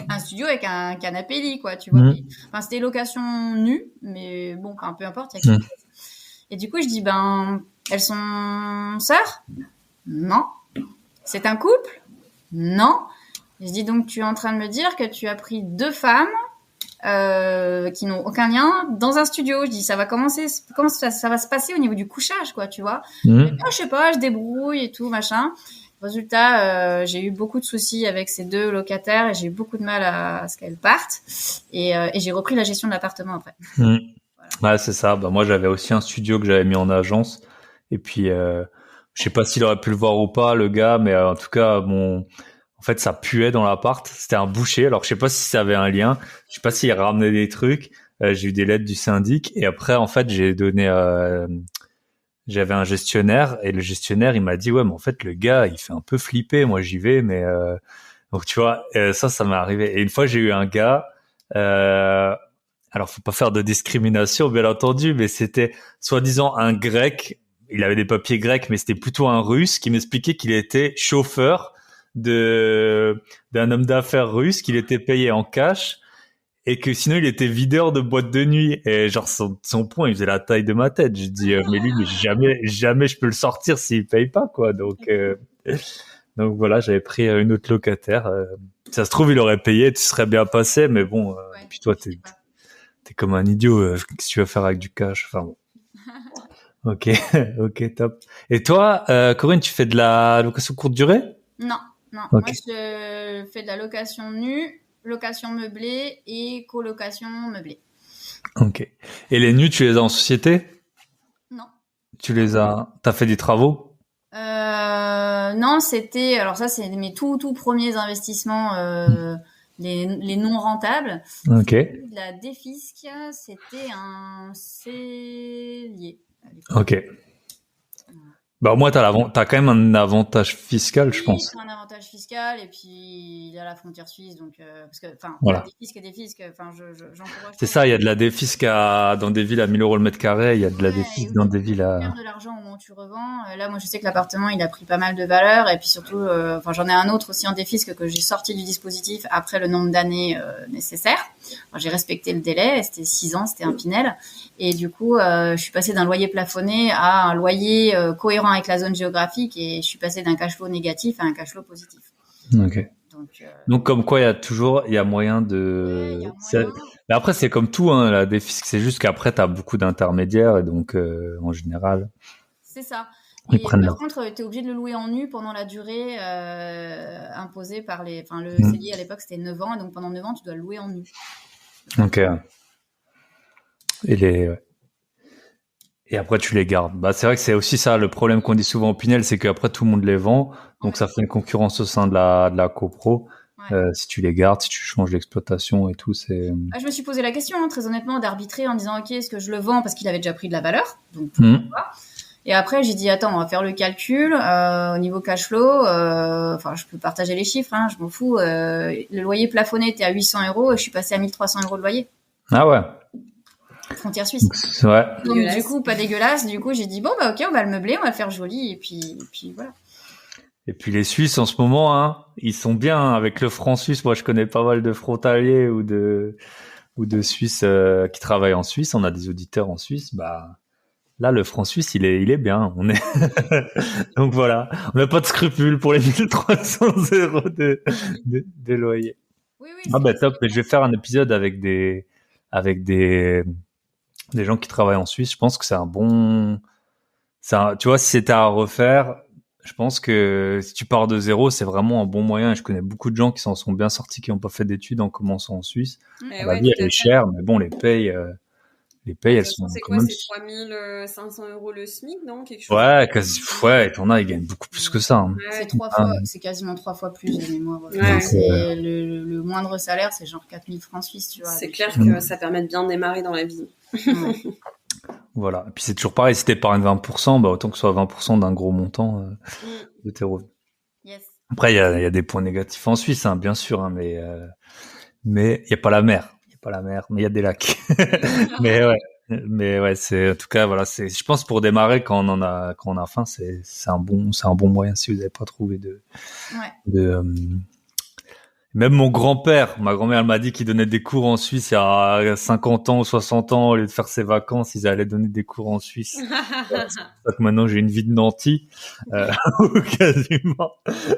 Un studio avec un canapé lit, quoi, tu vois. Enfin, c'était location nue, mais bon, enfin, peu importe, il y a quelque chose. Et du coup, je dis, ben, elles sont sœurs? Non. C'est un couple? Non. Et je dis, donc, tu es en train de me dire que tu as pris 2 femmes qui n'ont aucun lien dans un studio. Je dis, ça va commencer, comment ça va se passer au niveau du couchage, quoi, tu vois. Et bien, je sais pas, je débrouille et tout, machin. Résultat, j'ai eu beaucoup de soucis avec ces 2 locataires et j'ai eu beaucoup de mal à ce qu'elles partent. Et j'ai repris la gestion de l'appartement après. Voilà. Ouais, c'est ça. Bah, moi, j'avais aussi un studio que j'avais mis en agence. Et puis, je sais pas s'il aurait pu le voir ou pas, le gars, mais en tout cas, en fait, ça puait dans l'appart. C'était un boucher. Alors, je sais pas si ça avait un lien. Je sais pas s'il ramenait des trucs. J'ai eu des lettres du syndic. Et après, en fait, j'avais un gestionnaire et le gestionnaire, il m'a dit, ouais, mais en fait, le gars, il fait un peu flipper. Moi, j'y vais, mais, donc, tu vois, ça m'est arrivé. Et une fois, j'ai eu un gars, alors, faut pas faire de discrimination, bien entendu, mais c'était soi-disant un grec. Il avait des papiers grecs, mais c'était plutôt un russe qui m'expliquait qu'il était chauffeur d'un homme d'affaires russe, qu'il était payé en cash et que sinon il était videur de boîte de nuit. Et genre son poing, il faisait la taille de ma tête. Je dis mais lui, mais jamais je peux le sortir s'il paye pas, quoi. Donc voilà, j'avais pris une autre locataire. Ça se trouve, il aurait payé, tu serais bien passé, mais bon. Puis toi, t'es comme un idiot. Qu'est-ce que tu vas faire avec du cash? Enfin bon. Ok, top. Et toi, Corinne, tu fais de la location courte durée? Non. Okay. Moi, je fais de la location nue, location meublée et colocation meublée. Ok. Et les nues, tu les as en société? Non. T'as fait des travaux? Non, alors ça, c'est mes tout premiers investissements, les non rentables. Ok. De la défisque, c'était un cellier. Ok. Bah, au moins, t'as quand même un avantage fiscal, je pense. Oui, un avantage fiscal, et puis, il y a la frontière suisse, donc, parce que, enfin, voilà. Des fiscs, enfin, j'encourage. C'est ça, il y a de la défisque dans des villes à 1000 € le mètre carré, il y a de la défisque dans des villes à... Tu perds de l'argent au moment où tu revends. Là, moi, je sais que l'appartement, il a pris pas mal de valeur, et puis surtout, enfin, j'en ai un autre aussi en défisque que j'ai sorti du dispositif après le nombre d'années nécessaires. Alors, j'ai respecté le délai, c'était 6 ans, c'était un Pinel. Et du coup, je suis passée d'un loyer plafonné à un loyer cohérent avec la zone géographique, et je suis passée d'un cash flow négatif à un cash flow positif. Ok. Donc comme quoi, il y a moyen de... Mais après, c'est comme tout, hein, la défisque, c'est juste qu'après, t'as beaucoup d'intermédiaires, et donc, en général... C'est ça. Et par contre, t'es obligé de le louer en nu pendant la durée imposée par le CELI à l'époque, c'était 9 ans, et donc pendant 9 ans, tu dois le louer en nu. Ok. Et après, tu les gardes. Bah, c'est vrai que c'est aussi ça, le problème qu'on dit souvent au Pinel, c'est qu'après, tout le monde les vend. Donc, ça fait une concurrence au sein de la copro. Ouais. Si tu les gardes, si tu changes l'exploitation et tout, c'est... Je me suis posé la question, très honnêtement, d'arbitrer en disant, OK, est-ce que je le vends parce qu'il avait déjà pris de la valeur? Donc, pourquoi pas. Et après, j'ai dit, attends, on va faire le calcul. Au niveau cash flow, je peux partager les chiffres, hein, je m'en fous. Le loyer plafonné était à 800 € et je suis passée à 1300 € de loyer. Ah ouais. Frontière suisse. Ouais. Donc, du coup, pas dégueulasse. Du coup, j'ai dit, bon, bah, OK, on va le meubler, on va le faire joli. Et puis voilà. Et puis, les Suisses, en ce moment, hein, ils sont bien avec le franc suisse. Moi, je connais pas mal de frontaliers ou de Suisses qui travaillent en Suisse. On a des auditeurs en Suisse. Bah, là, le franc suisse, il est bien. Donc voilà. On n'a pas de scrupules pour les 1300 € de loyer. Oui. Ah, bah, top. Mais je vais faire un épisode avec des gens qui travaillent en Suisse. Je pense que c'est tu vois, si c'était à refaire, je pense que si tu pars de zéro, c'est vraiment un bon moyen. Je connais beaucoup de gens qui s'en sont bien sortis, qui n'ont pas fait d'études en commençant en Suisse. La vie, elle est chère, mais bon, les payes, elles sont quand même... C'est 3500 € le SMIC, non? Quelque chose ouais, t'en as, ils gagnent beaucoup plus que ça. Hein. Ouais. C'est quasiment 3 fois plus de mémoire. Ouais. C'est le moindre salaire, c'est genre 4000 francs suisses, tu vois. C'est clair que ça permet de bien démarrer dans la vie. Voilà. Et puis c'est toujours pareil, si t'épargnes 20%, bah autant que ce soit 20% d'un gros montant de tes revenus. Yes. Après, il y a des points négatifs en Suisse, hein, bien sûr, hein, mais mais il y a pas la mer. Il y a pas la mer, mais il y a des lacs. Mais ouais. Mais ouais, c'est en tout cas voilà, c'est je pense pour démarrer quand on a faim, c'est un bon moyen si vous n'avez pas trouvé de même mon grand-père, ma grand-mère elle m'a dit qu'il donnait des cours en Suisse il y a 50 ans ou 60 ans au lieu de faire ses vacances, ils allaient donner des cours en Suisse. C'est pour ça que maintenant j'ai une vie de nanti quasiment.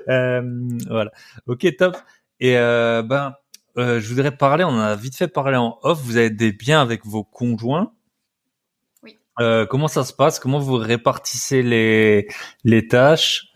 Voilà. OK, top. Et je voudrais parler, on en a vite fait parler en off, vous avez des biens avec vos conjoints. Oui. Comment ça se passe? Comment vous répartissez les tâches?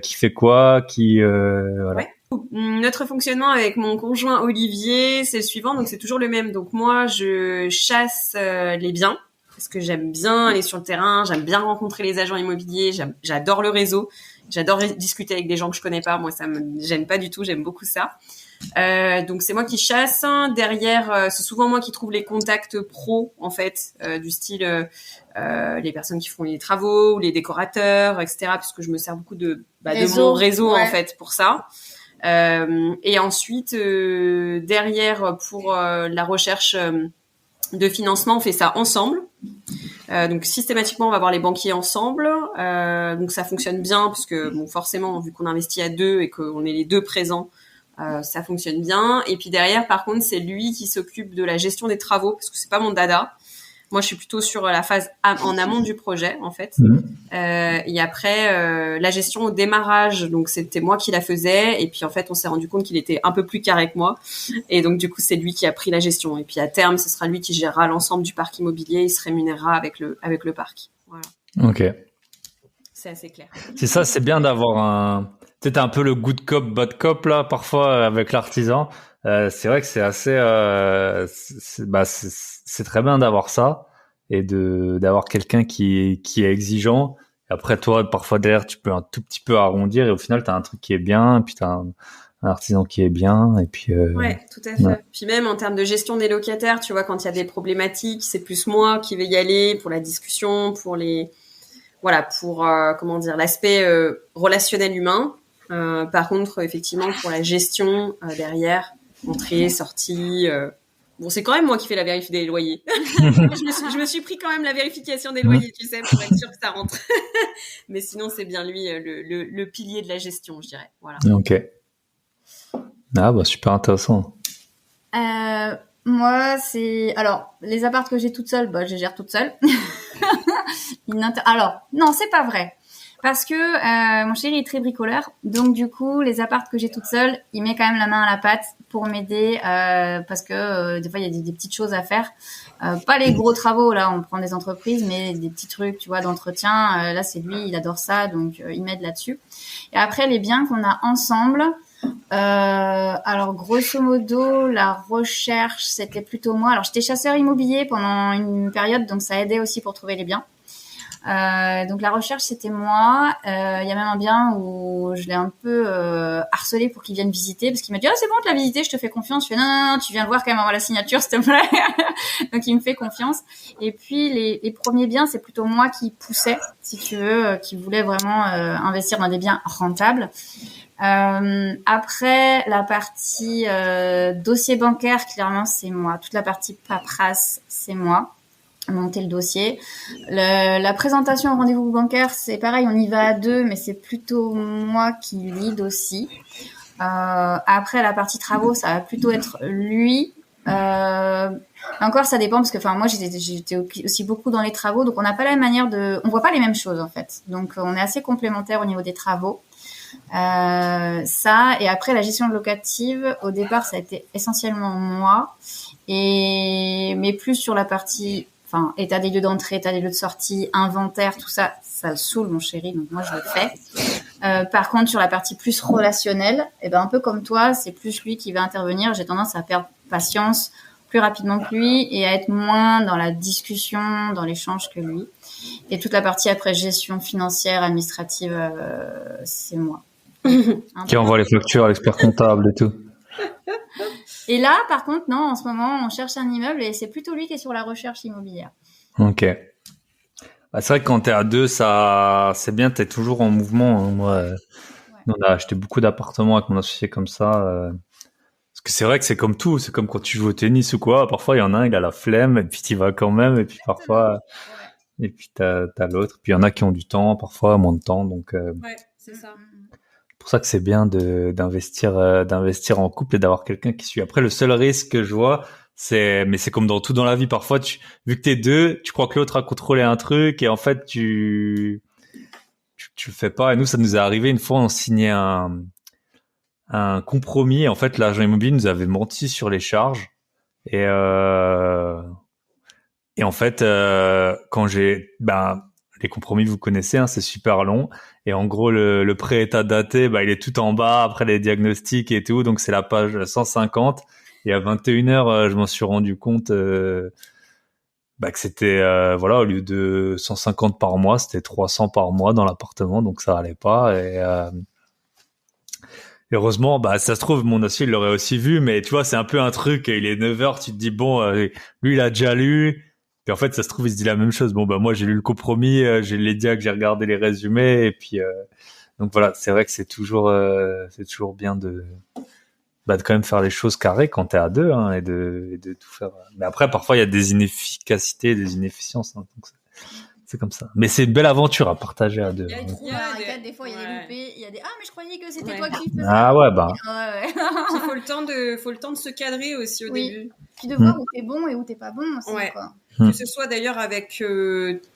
Qui fait quoi? Voilà. Ouais. Notre fonctionnement avec mon conjoint Olivier, c'est le suivant, donc c'est toujours le même. Donc moi, je chasse les biens parce que j'aime bien aller sur le terrain, j'aime bien rencontrer les agents immobiliers, j'adore le réseau, j'adore discuter avec des gens que je connais pas. Moi, ça me gêne pas du tout, j'aime beaucoup ça. Donc c'est moi qui chasse. Derrière, c'est souvent moi qui trouve les contacts pros en fait, du style les personnes qui font les travaux ou les décorateurs, etc. Parce que je me sers beaucoup de mon réseau en fait pour ça. Et ensuite derrière pour la recherche de financement, on fait ça ensemble. Donc systématiquement on va voir les banquiers ensemble. Donc ça fonctionne bien parce que bon forcément vu qu'on investit à deux et qu'on est les deux présents. Ça fonctionne bien. Et puis derrière, par contre, c'est lui qui s'occupe de la gestion des travaux parce que c'est pas mon dada. Moi, je suis plutôt sur la phase en amont du projet, en fait. Et après, la gestion au démarrage, donc c'était moi qui la faisais. Et puis en fait, on s'est rendu compte qu'il était un peu plus carré que moi. Et donc du coup, c'est lui qui a pris la gestion. Et puis à terme, ce sera lui qui gérera l'ensemble du parc immobilier. Il se rémunérera avec le parc. Voilà. Ok. C'est assez clair. C'est ça, c'est bien d'avoir t'as un peu le good cop, bad cop là parfois avec l'artisan. C'est vrai que c'est assez, c'est très bien d'avoir ça et d'avoir quelqu'un qui est exigeant. Et après toi, parfois derrière, tu peux un tout petit peu arrondir et au final, t'as un truc qui est bien, et puis t'as un artisan qui est bien, et puis. Ouais, tout à fait. Ouais. Puis même en termes de gestion des locataires, tu vois, quand il y a des problématiques, c'est plus moi qui vais y aller pour la discussion, pour comment dire, l'aspect relationnel humain. Par contre, effectivement, pour la gestion derrière, entrée, sortie, bon, c'est quand même moi qui fais la vérification des loyers. je me suis pris quand même la vérification des loyers, tu sais, pour être sûr que ça rentre. Mais sinon, c'est bien lui le pilier de la gestion, je dirais. Voilà. Ok. Ah bah super intéressant. Moi, alors les apparts que j'ai toute seule, je les gère toute seule. Alors non, c'est pas vrai. Parce que mon chéri est très bricoleur, donc du coup, les apparts que j'ai toute seule, il met quand même la main à la pâte pour m'aider, parce que des fois, il y a des petites choses à faire. Pas les gros travaux, là, on prend des entreprises, mais des petits trucs, tu vois, d'entretien. Là, c'est lui, il adore ça, donc il m'aide là-dessus. Et après, les biens qu'on a ensemble, alors grosso modo, la recherche, c'était plutôt moi. Alors, j'étais chasseur immobilier pendant une période, donc ça aidait aussi pour trouver les biens. Donc la recherche c'était moi. Il y a même un bien où je l'ai un peu harcelé pour qu'il vienne visiter parce qu'il m'a dit c'est bon, tu l'as visité, je te fais confiance. Je fais non, tu viens le voir quand même avant la signature s'il te plaît. Donc il me fait confiance. Et puis les premiers biens c'est plutôt moi qui poussais, si tu veux, qui voulais vraiment investir dans des biens rentables. Après la partie dossier bancaire, clairement c'est moi. Toute la partie paperasse c'est moi. Monter le dossier. La présentation au rendez-vous bancaire, c'est pareil, on y va à deux, mais c'est plutôt moi qui lead aussi. Après, la partie travaux, ça va plutôt être lui. Encore, ça dépend parce que, moi, j'étais aussi beaucoup dans les travaux, donc on n'a pas la manière on voit pas les mêmes choses en fait. Donc, on est assez complémentaires au niveau des travaux. Ça, et après la gestion locative, au départ, ça a été essentiellement moi, mais plus sur la partie état des lieux d'entrée, état des lieux de sortie, inventaire, tout ça, ça le saoule mon chéri, donc moi je le fais. Par contre, sur la partie plus relationnelle, un peu comme toi, c'est plus lui qui va intervenir. J'ai tendance à perdre patience plus rapidement que lui et à être moins dans la discussion, dans l'échange que lui. Et toute la partie après gestion financière, administrative, c'est moi. Qui envoie les factures à l'expert comptable et tout. Et là, par contre, non, en ce moment, on cherche un immeuble et c'est plutôt lui qui est sur la recherche immobilière. Ok. C'est vrai que quand t'es à deux, ça, c'est bien, t'es toujours en mouvement. Hein. Moi, on a acheté beaucoup d'appartements avec mon associé comme ça. Parce que c'est vrai que c'est comme tout, c'est comme quand tu joues au tennis ou quoi. Parfois, il y en a un, il a la flemme, et puis tu vas quand même, et puis parfois, et puis t'as l'autre. Puis il y en a qui ont du temps, parfois moins de temps, donc. Ouais, c'est ça. C'est pour ça que c'est bien d'investir en couple et d'avoir quelqu'un qui suit. Après, le seul risque que je vois, mais c'est comme dans tout dans la vie. Parfois, vu que t'es deux, tu crois que l'autre a contrôlé un truc et en fait, tu le fais pas. Et nous, ça nous est arrivé une fois, on signait un compromis. En fait, l'agent immobilier nous avait menti sur les charges et en fait, les compromis, vous connaissez, hein, c'est super long. Et en gros, le prêt état daté, il est tout en bas après les diagnostics et tout. Donc, c'est la page 150. Et à 21h, je m'en suis rendu compte que c'était, au lieu de 150 par mois, c'était 300 par mois dans l'appartement. Donc, ça allait pas. Et heureusement, ça se trouve, mon dossier, il l'aurait aussi vu. Mais tu vois, c'est un peu un truc. Il est 9h, tu te dis, bon, lui, il a déjà lu. Puis en fait, ça se trouve, il se dit la même chose. Bon, moi, j'ai lu le compromis, j'ai les diacs, j'ai regardé les résumés, et puis donc voilà, c'est vrai que c'est toujours bien de quand même faire les choses carrées quand t'es à deux, hein, et de tout faire. Mais après, parfois, il y a des inefficacités, des inefficiences, hein, donc c'est comme ça. Mais c'est une belle aventure à partager à deux. Des fois, il y a des loupés, il y a des mais je croyais que c'était toi qui faisais. Ah ouais, Il faut le temps de se cadrer aussi au début. Puis de voir où t'es bon et où t'es pas bon aussi, quoi. Que ce soit d'ailleurs avec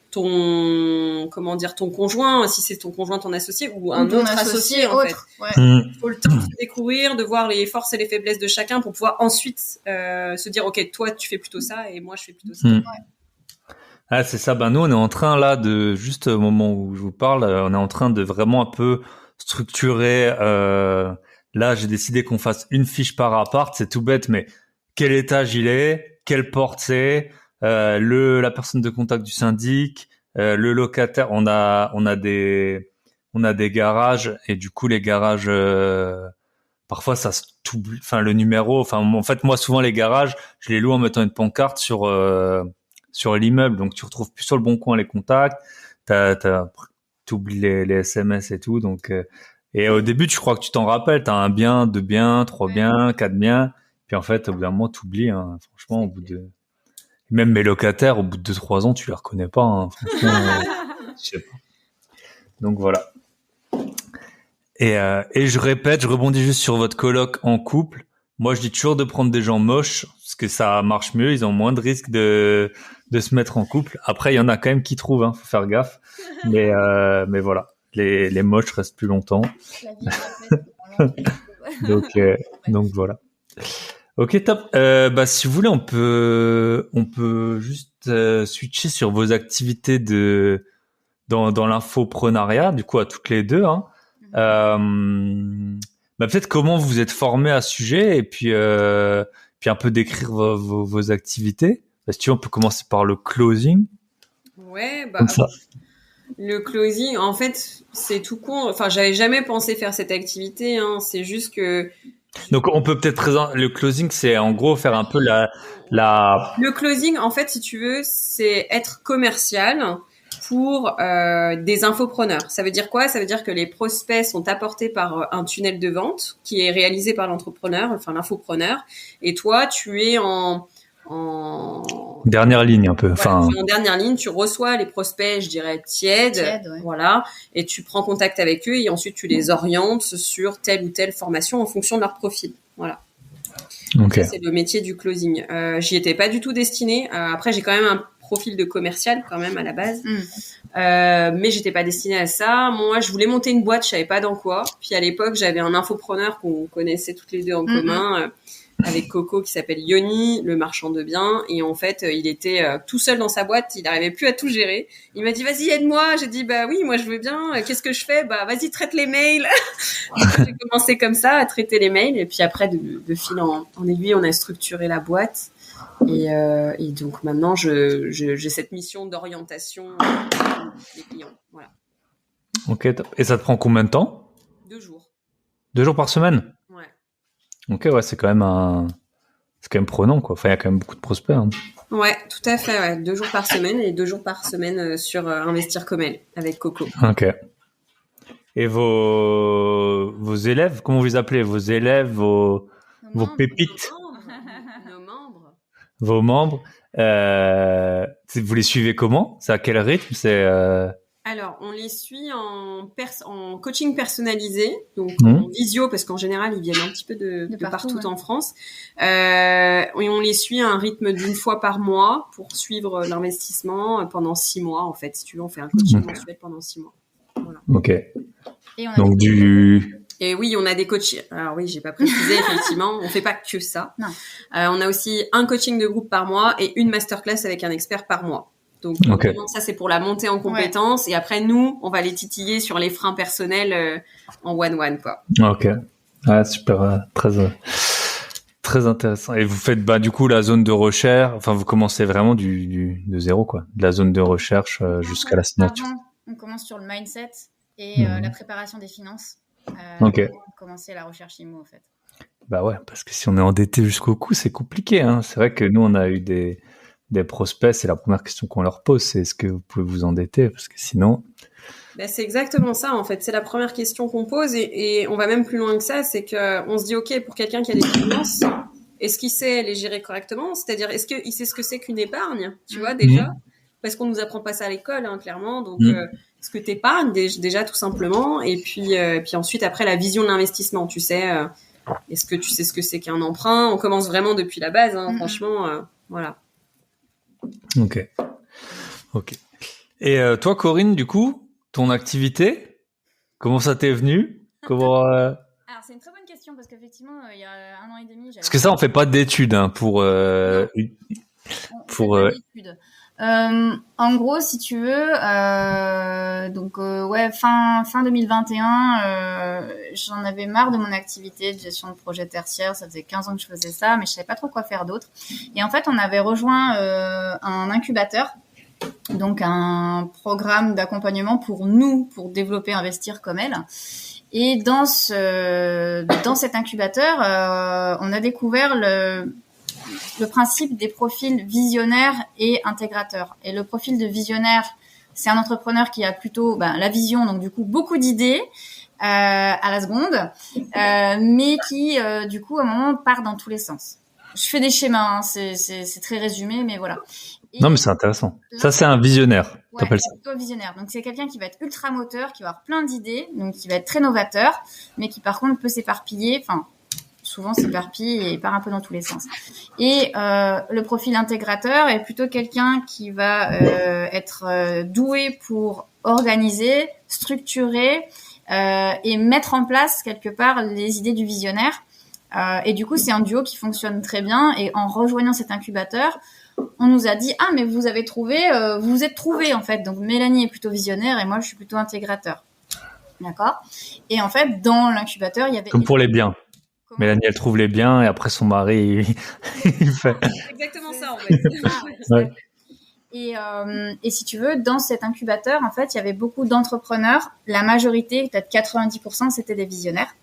ton conjoint, si c'est ton conjoint, ton associé ou un autre associé en fait. Ouais. Il faut le temps de se découvrir, de voir les forces et les faiblesses de chacun pour pouvoir ensuite se dire ok, toi tu fais plutôt ça et moi je fais plutôt ça. Ah, c'est ça. Nous, on est en train là de, juste au moment où je vous parle, on est en train de vraiment un peu structurer. Là, j'ai décidé qu'on fasse une fiche par appart. C'est tout bête, mais quel étage il est, quelle porte c'est, la personne de contact du syndic, le locataire. On a des garages et du coup les garages. Parfois, ça se t'oublie. Enfin, le numéro. Enfin, en fait, moi, souvent les garages, je les loue en mettant une pancarte sur l'immeuble, donc tu retrouves plus sur le bon coin les contacts, t'oublies les SMS et tout, donc et au début tu crois que tu t'en rappelles, t'as un bien, 2 biens, 3 biens, 4 biens, puis en fait au bout d'un moment t'oublies, hein, franchement, même mes locataires au bout de 2-3 ans tu les reconnais pas, hein, franchement, je sais pas. Donc voilà. Et je rebondis juste sur votre coloc en couple. Moi, je dis toujours de prendre des gens moches, parce que ça marche mieux, ils ont moins de risques de se mettre en couple. Après, il y en a quand même qui trouvent, hein, faut faire gaffe. Mais voilà, les moches restent plus longtemps. Donc voilà. Ok, top. Si vous voulez, on peut juste switcher sur vos activités dans l'infoprenariat, du coup à toutes les deux, hein. Peut-être comment vous vous êtes formé à ce sujet et puis un peu décrire vos activités. Si tu veux, on peut commencer par le closing. Ouais, comme ça. Le closing, en fait, c'est tout con. Enfin, j'avais jamais pensé faire cette activité, hein. C'est juste que. Donc, on peut peut-être présenter le closing, c'est en gros faire un peu la. Le closing, en fait, si tu veux, c'est être commercial pour des infopreneurs. Ça veut dire quoi? Ça veut dire que les prospects sont apportés par un tunnel de vente qui est réalisé par l'entrepreneur, enfin l'infopreneur, et toi, tu es en dernière ligne un peu. Voilà, en dernière ligne, tu reçois les prospects, je dirais tièdes, ouais. Voilà, et tu prends contact avec eux et ensuite tu les orientes sur telle ou telle formation en fonction de leur profil. Voilà. Okay. Ça, c'est le métier du closing. J'y étais pas du tout destinée. Après, j'ai quand même un profil de commercial quand même à la base, mais j'étais pas destinée à ça. Moi, je voulais monter une boîte, je savais pas dans quoi. Puis à l'époque, j'avais un infopreneur qu'on connaissait toutes les deux en commun. Avec Coco qui s'appelle Yoni, le marchand de biens, et en fait il était tout seul dans sa boîte, il n'arrivait plus à tout gérer. Il m'a dit vas-y aide-moi, j'ai dit bah oui moi je veux bien, qu'est-ce que je fais? Bah vas-y traite les mails. J'ai commencé comme ça à traiter les mails et puis après de fil en aiguille on a structuré la boîte et donc maintenant j'ai cette mission d'orientation des clients. Voilà. Ok, top. Et ça te prend combien de temps? 2 jours. 2 jours par semaine? Ouais. Ok, ouais, c'est quand même prenant, quoi. Enfin, il y a quand même beaucoup de prospects, hein. Ouais, tout à fait, ouais. 2 jours par semaine et 2 jours par semaine sur Investir comme elle, avec Coco. Ok. Et vos élèves, comment vous les appelez? Vos élèves, vos pépites, Nos membres. vos membres. Vous les suivez comment? C'est à quel rythme? Alors, on les suit en coaching personnalisé, donc Mhm. en visio, parce qu'en général, ils viennent un petit peu de partout ouais. en France. Et on les suit à un rythme d'une fois par mois pour suivre l'investissement pendant 6 mois, en fait. Si tu veux, on fait un coaching mensuel pendant 6 mois. Voilà. Ok. Et on a Donc Et oui, on a des coachings. Alors oui, j'ai pas précisé, effectivement, on fait pas que ça. Non. On a aussi un coaching de groupe par mois et une masterclass avec un expert par mois. Donc Ok. vraiment, ça c'est pour la montée en compétences. Et après nous, on va les titiller sur les freins personnels en one-one, quoi. Ok. Ouais, super, très intéressant. Et vous faites du coup la zone de recherche. Enfin, vous commencez vraiment de zéro, quoi. De la zone de recherche jusqu'à la signature. Avant, on commence sur le mindset et la préparation des finances. Ok. Avant de commencer la recherche IMO, en fait. Bah ouais, parce que si on est endetté jusqu'au cou, c'est compliqué, hein. C'est vrai que nous, on a eu des prospects. C'est la première question qu'on leur pose, c'est est-ce que vous pouvez vous endetter? Parce que sinon. Ben, c'est exactement ça, en fait. C'est la première question qu'on pose et on va même plus loin que ça. C'est que on se dit, OK, pour quelqu'un qui a des finances, est-ce qu'il sait les gérer correctement? C'est-à-dire, est-ce qu'il sait ce que c'est qu'une épargne? Tu vois, déjà? Parce qu'on nous apprend pas ça à l'école, hein, clairement. Donc, est-ce que t'épargnes déjà, tout simplement? Et puis ensuite, après, la vision de l'investissement, tu sais, est-ce que tu sais ce que c'est qu'un emprunt? On commence vraiment depuis la base, hein, franchement, voilà. Ok. Et toi, Corinne, du coup, ton activité, comment ça t'est venu? Alors, c'est une très bonne question parce qu'effectivement, il y a 1 an et demi, Parce que ça, on fait pas d'études, hein, pour d'études. En gros, si tu veux, fin 2021, j'en avais marre de mon activité de gestion de projet tertiaire. Ça faisait 15 ans que je faisais ça, mais je savais pas trop quoi faire d'autre. Et en fait, on avait rejoint un incubateur, donc un programme d'accompagnement pour développer Investir comme elle. Et dans cet incubateur, on a découvert le principe des profils visionnaires et intégrateurs. Et le profil de visionnaire, c'est un entrepreneur qui a plutôt la vision, donc du coup beaucoup d'idées à la seconde, mais qui du coup à un moment part dans tous les sens. Je fais des schémas, hein, c'est très résumé, mais voilà. Et non, mais c'est intéressant. Ça, c'est un visionnaire. Ouais, T'appelles ça? c'est plutôt visionnaire. Donc c'est quelqu'un qui va être ultra moteur, qui va avoir plein d'idées, donc qui va être très novateur, mais qui par contre peut s'éparpiller. Enfin, souvent s'éparpille et part un peu dans tous les sens. Et le profil intégrateur est plutôt quelqu'un qui va être doué pour organiser, structurer et mettre en place quelque part les idées du visionnaire. Et du coup, c'est un duo qui fonctionne très bien. Et en rejoignant cet incubateur, on nous a dit mais vous avez trouvé, vous vous êtes trouvé en fait. Donc Mélanie est plutôt visionnaire et moi je suis plutôt intégrateur. D'accord. Et en fait, dans l'incubateur, il y avait comme pour les biens. Comment? Mélanie, elle trouve les biens et après son mari, il fait. C'est exactement ça, en fait. Ouais. Et si tu veux, dans cet incubateur, en fait, il y avait beaucoup d'entrepreneurs. La majorité, peut-être 90%, c'était des visionnaires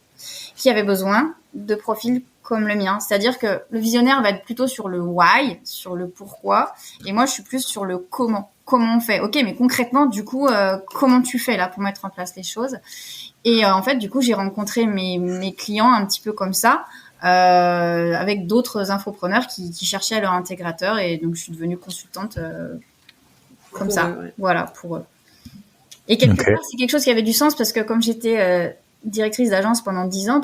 qui avaient besoin de profils comme le mien. C'est-à-dire que le visionnaire va être plutôt sur le why, sur le pourquoi, et moi, je suis plus sur le comment. Comment on fait? Ok, mais concrètement, du coup, comment tu fais là pour mettre en place les choses? Et en fait, du coup, j'ai rencontré mes clients un petit peu comme ça, avec d'autres infopreneurs qui cherchaient leur intégrateur, et donc je suis devenue consultante comme ça. Ouais. Voilà, pour eux. Et quelque part, c'est quelque chose qui avait du sens parce que comme j'étais directrice d'agence pendant 10 ans,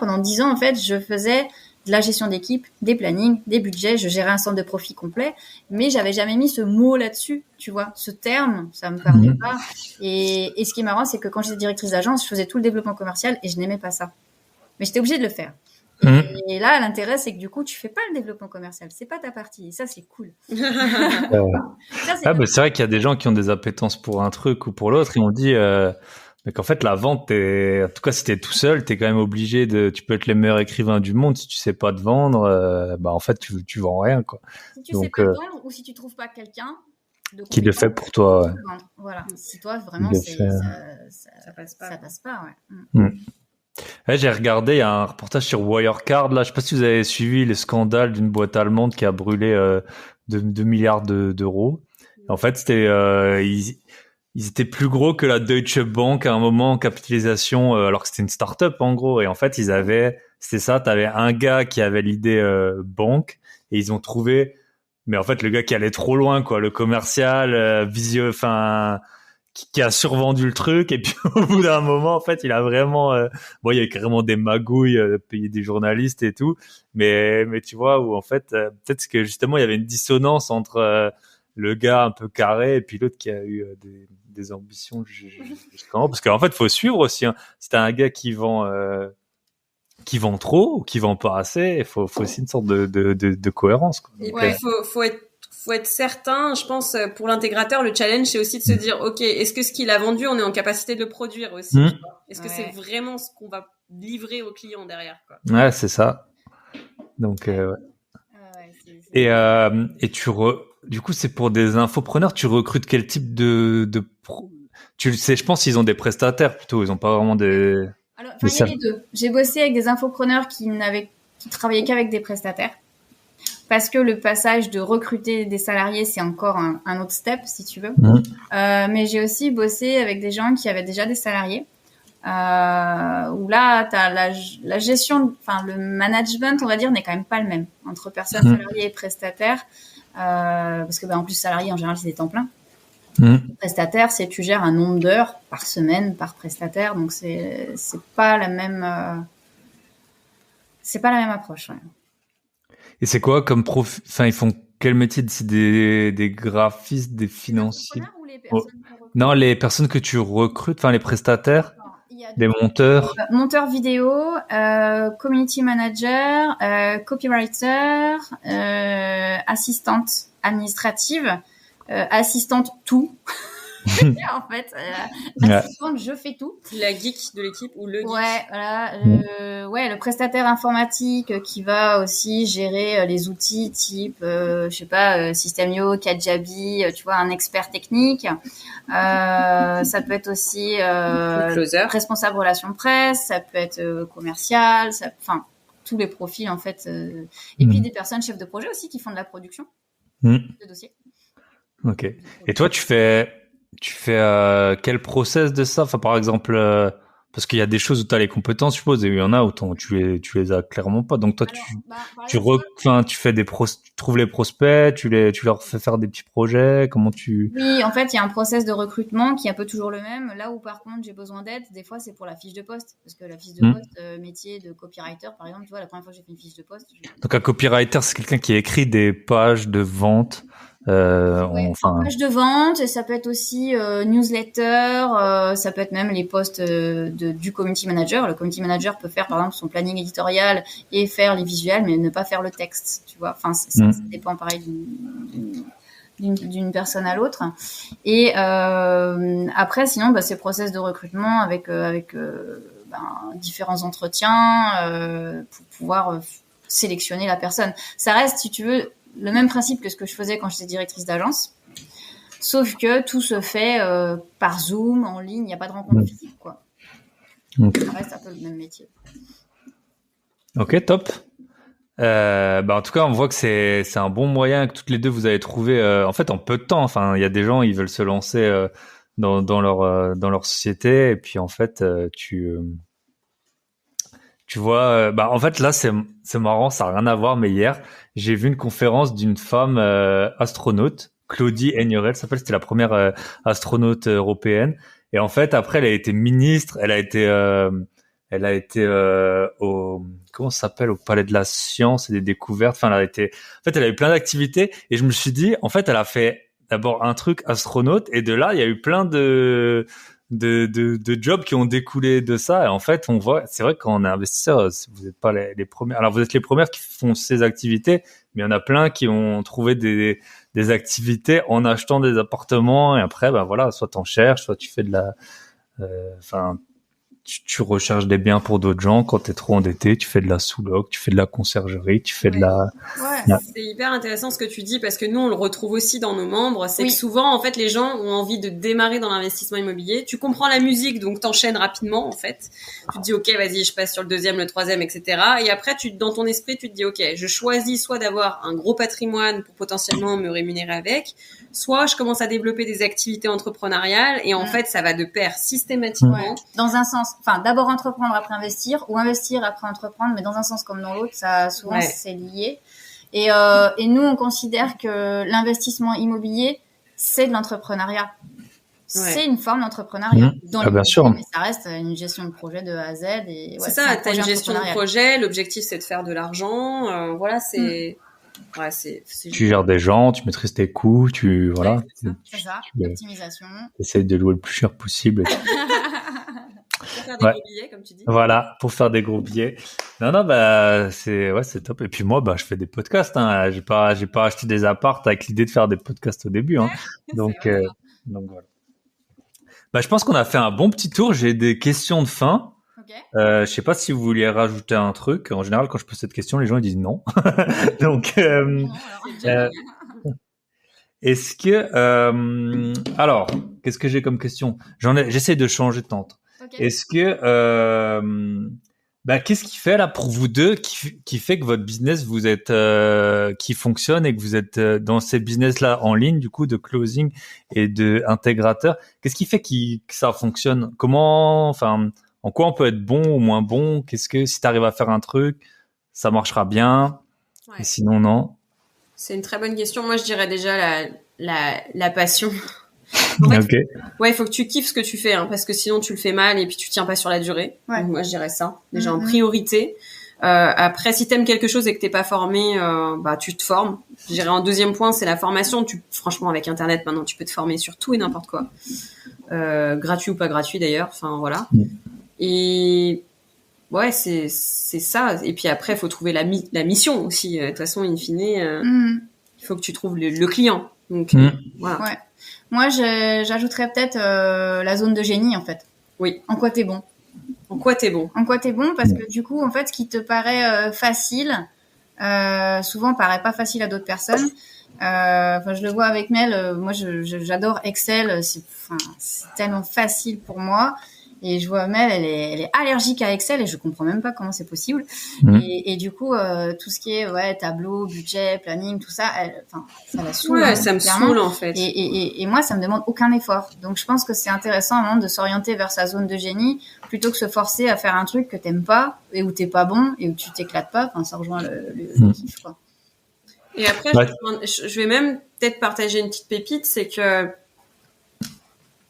en fait, je faisais de la gestion d'équipe, des plannings, des budgets, je gérais un centre de profit complet, mais j'avais jamais mis ce mot là-dessus, tu vois, ce terme, ça me parlait pas. Et ce qui est marrant, c'est que quand j'étais directrice d'agence, je faisais tout le développement commercial et je n'aimais pas ça. Mais j'étais obligée de le faire. Et là, l'intérêt, c'est que du coup, tu fais pas le développement commercial, c'est pas ta partie. Et ça, c'est cool. C'est vrai qu'il y a des gens qui ont des appétences pour un truc ou pour l'autre et on dit mais qu'en fait la vente, en tout cas si t'es tout seul, t'es quand même obligé tu peux être le meilleur écrivain du monde, si tu sais pas te vendre, en fait tu vends rien, quoi. Si tu sais pas te vendre ou si tu trouves pas quelqu'un qui le fait pour toi. Ouais. Voilà. Si toi vraiment ça passe pas. Ça passe pas, ouais. Ouais, j'ai regardé, il y a un reportage sur Wirecard, là, je sais pas si vous avez suivi le scandale d'une boîte allemande qui a brûlé 2 milliards d'euros. En fait, c'était ils étaient plus gros que la Deutsche Bank à un moment en capitalisation, alors que c'était une start-up en gros. Et en fait, c'était ça. T'avais un gars qui avait l'idée banque et ils ont trouvé, mais en fait le gars qui allait trop loin, quoi, le commercial qui a survendu le truc et puis au bout d'un moment en fait il a vraiment il y a carrément des magouilles payer des journalistes et tout, mais tu vois où en fait peut-être que justement il y avait une dissonance entre le gars un peu carré et puis l'autre qui a eu des ambitions jusqu'en haut, parce qu'en fait faut suivre aussi, hein. Si t'as un gars qui vend trop ou qui vend pas assez, il faut aussi une sorte de cohérence, quoi. Et puis faut être certain, je pense, pour l'intégrateur, le challenge, c'est aussi de se dire, OK, est-ce que ce qu'il a vendu, on est en capacité de le produire aussi, tu vois? Est-ce que c'est vraiment ce qu'on va livrer au client derrière, quoi? Ouais, c'est ça. Donc, ouais. Et du coup, c'est pour des infopreneurs, tu recrutes quel type de tu le sais, je pense qu'ils ont des prestataires plutôt, ils ont pas vraiment des... Alors, il y a les deux. J'ai bossé avec des infopreneurs qui travaillaient qu'avec des prestataires. Parce que le passage de recruter des salariés, c'est encore un autre step, si tu veux. Mais j'ai aussi bossé avec des gens qui avaient déjà des salariés. Où là, t'as la gestion, enfin, le management, on va dire, n'est quand même pas le même entre personnes salariées et prestataires. Parce que, en plus, salarié, en général, c'est des temps pleins. Prestataire, c'est tu gères un nombre d'heures par semaine, par prestataire. Donc, c'est pas la même approche, ouais. Et c'est quoi comme enfin, ils font quel métier? C'est des graphistes, des financiers? Ou les personnes non, les personnes que tu recrutes, enfin, les prestataires, des monteurs. Monteur vidéo, community manager, copywriter, assistante administrative, assistante tout. En fait, assistante, je fais tout. La geek de l'équipe ou le geek. Ouais, voilà. Le prestataire informatique qui va aussi gérer les outils type, System.io, Kajabi, tu vois, un expert technique. Ça peut être aussi responsable relations presse, ça peut être commercial, enfin tous les profils en fait. Et puis des personnes chefs de projet aussi qui font de la production de dossiers. Ok. Et toi, tu fais quel process de ça? Enfin, par exemple, parce qu'il y a des choses où tu as les compétences, je suppose, et il y en a où tu les as clairement pas. Donc toi, tu fais tu trouves les prospects, tu leur fais faire des petits projets. Comment tu... Oui, en fait, il y a un process de recrutement qui est un peu toujours le même. Là où par contre j'ai besoin d'aide, des fois c'est pour la fiche de poste, parce que la fiche de poste, métier de copywriter, par exemple, tu vois, la première fois que j'ai fait une fiche de poste. Donc un copywriter, c'est quelqu'un qui écrit des pages de vente. Page de vente, ça peut être aussi newsletter, ça peut être même les posts du community manager. Le community manager peut faire par exemple son planning éditorial et faire les visuels, mais ne pas faire le texte, tu vois. Enfin, ça dépend pareil d'une personne à l'autre. Et après, sinon, c'est process de recrutement avec différents entretiens pour pouvoir sélectionner la personne. Ça reste, si tu veux, le même principe que ce que je faisais quand j'étais directrice d'agence, sauf que tout se fait par Zoom, en ligne, il n'y a pas de rencontre physique, quoi. Okay. Ça reste un peu le même métier. Ok, top. En tout cas, on voit que c'est un bon moyen que toutes les deux vous avez trouvé en fait en peu de temps. Enfin, il y a des gens, ils veulent se lancer dans leur société, et puis en fait, tu vois, en fait là c'est marrant, ça n'a rien à voir, mais hier j'ai vu une conférence d'une femme astronaute, Claudie Aigneret, c'était la première astronaute européenne, et en fait après elle a été ministre, elle a été au comment ça s'appelle, au Palais de la Science et des Découvertes, enfin elle a eu plein d'activités, et je me suis dit en fait elle a fait d'abord un truc astronaute, et de là il y a eu plein de jobs qui ont découlé de ça. Et en fait, on voit, c'est vrai que quand on est investisseur, vous n'êtes pas les premiers. Alors, vous êtes les premières qui font ces activités, mais il y en a plein qui ont trouvé des activités en achetant des appartements. Et après, soit t'en cherches, soit tu fais de la, tu recherches des biens pour d'autres gens. Quand t'es trop endetté, tu fais de la sous-loc, tu fais de la conciergerie, tu fais de la... Ouais, c'est hyper intéressant ce que tu dis, parce que nous, on le retrouve aussi dans nos membres. C'est que souvent, en fait, les gens ont envie de démarrer dans l'investissement immobilier. Tu comprends la musique, donc t'enchaînes rapidement, en fait. Tu te dis, OK, vas-y, je passe sur le deuxième, le troisième, etc. Et après, dans ton esprit, tu te dis, OK, je choisis soit d'avoir un gros patrimoine pour potentiellement me rémunérer avec, soit je commence à développer des activités entrepreneuriales, et en fait, ça va de pair systématiquement. Dans un sens. enfin, d'abord entreprendre après investir, ou investir après entreprendre, mais dans un sens comme dans l'autre, ça, souvent, c'est lié. Et nous, on considère que l'investissement immobilier, c'est de l'entrepreneuriat. C'est une forme d'entrepreneuriat. Bien sûr. Mais ça reste une gestion de projet de A à Z. Et, c'est ça, t'as une gestion de projet, l'objectif c'est de faire de l'argent, voilà, c'est... Ouais, tu gères des gens, tu maîtrises tes coûts, voilà. C'est ça, l'optimisation. Essayes de louer le plus cher possible. Pour faire des gros billets, comme tu dis. Voilà, pour faire des gros billets. Non, c'est top. Et puis moi, je fais des podcasts, hein. J'ai pas acheté des apparts avec l'idée de faire des podcasts au début, hein. Donc voilà. Je pense qu'on a fait un bon petit tour. J'ai des questions de fin. Okay. Je sais pas si vous vouliez rajouter un truc. En général, quand je pose cette question, les gens ils disent non. Donc, est-ce que, alors, qu'est-ce que j'ai comme question? J'essaie de changer de tente. Okay. Est-ce que, qu'est-ce qui fait là pour vous deux qui fait que votre business vous êtes qui fonctionne et que vous êtes dans ces business là en ligne du coup de closing et de intégrateur? Qu'est-ce qui fait que ça fonctionne? En quoi on peut être bon ou moins bon? Qu'est-ce que si tu arrives à faire un truc, ça marchera bien, et sinon non? C'est une très bonne question. Moi je dirais déjà la passion. En fait, il faut que tu kiffes ce que tu fais, hein, parce que sinon tu le fais mal et puis tu tiens pas sur la durée. Donc, moi je dirais ça déjà en priorité. Après, si t'aimes quelque chose et que t'es pas formé, tu te formes. Je dirais en deuxième point, c'est la formation. Franchement, avec Internet maintenant, tu peux te former sur tout et n'importe quoi, gratuit ou pas gratuit d'ailleurs. Enfin voilà. Et c'est ça. Et puis après, il faut trouver la mission aussi. De toute façon, in fine, il faut que tu trouves le client. Donc voilà. Ouais. Moi, j'ajouterais peut-être la zone de génie, en fait. Oui. En quoi t'es bon? En quoi t'es bon? En quoi t'es bon? Parce que du coup, en fait, ce qui te paraît facile, souvent paraît pas facile à d'autres personnes. Je le vois avec Mel. Moi, j'adore Excel. C'est tellement facile pour moi. Et je vois Mel, elle est allergique à Excel et je comprends même pas comment c'est possible. Et du coup, tout ce qui est tableau, budget, planning, tout ça, ça la saoule. Ouais, ça me saoule en fait. Et moi, ça me demande aucun effort. Donc, je pense que c'est intéressant à un moment de s'orienter vers sa zone de génie plutôt que se forcer à faire un truc que t'aimes pas et où t'es pas bon et où tu t'éclates pas. Enfin, ça rejoint le kiff, quoi. Et après, je vais même peut-être partager une petite pépite, c'est que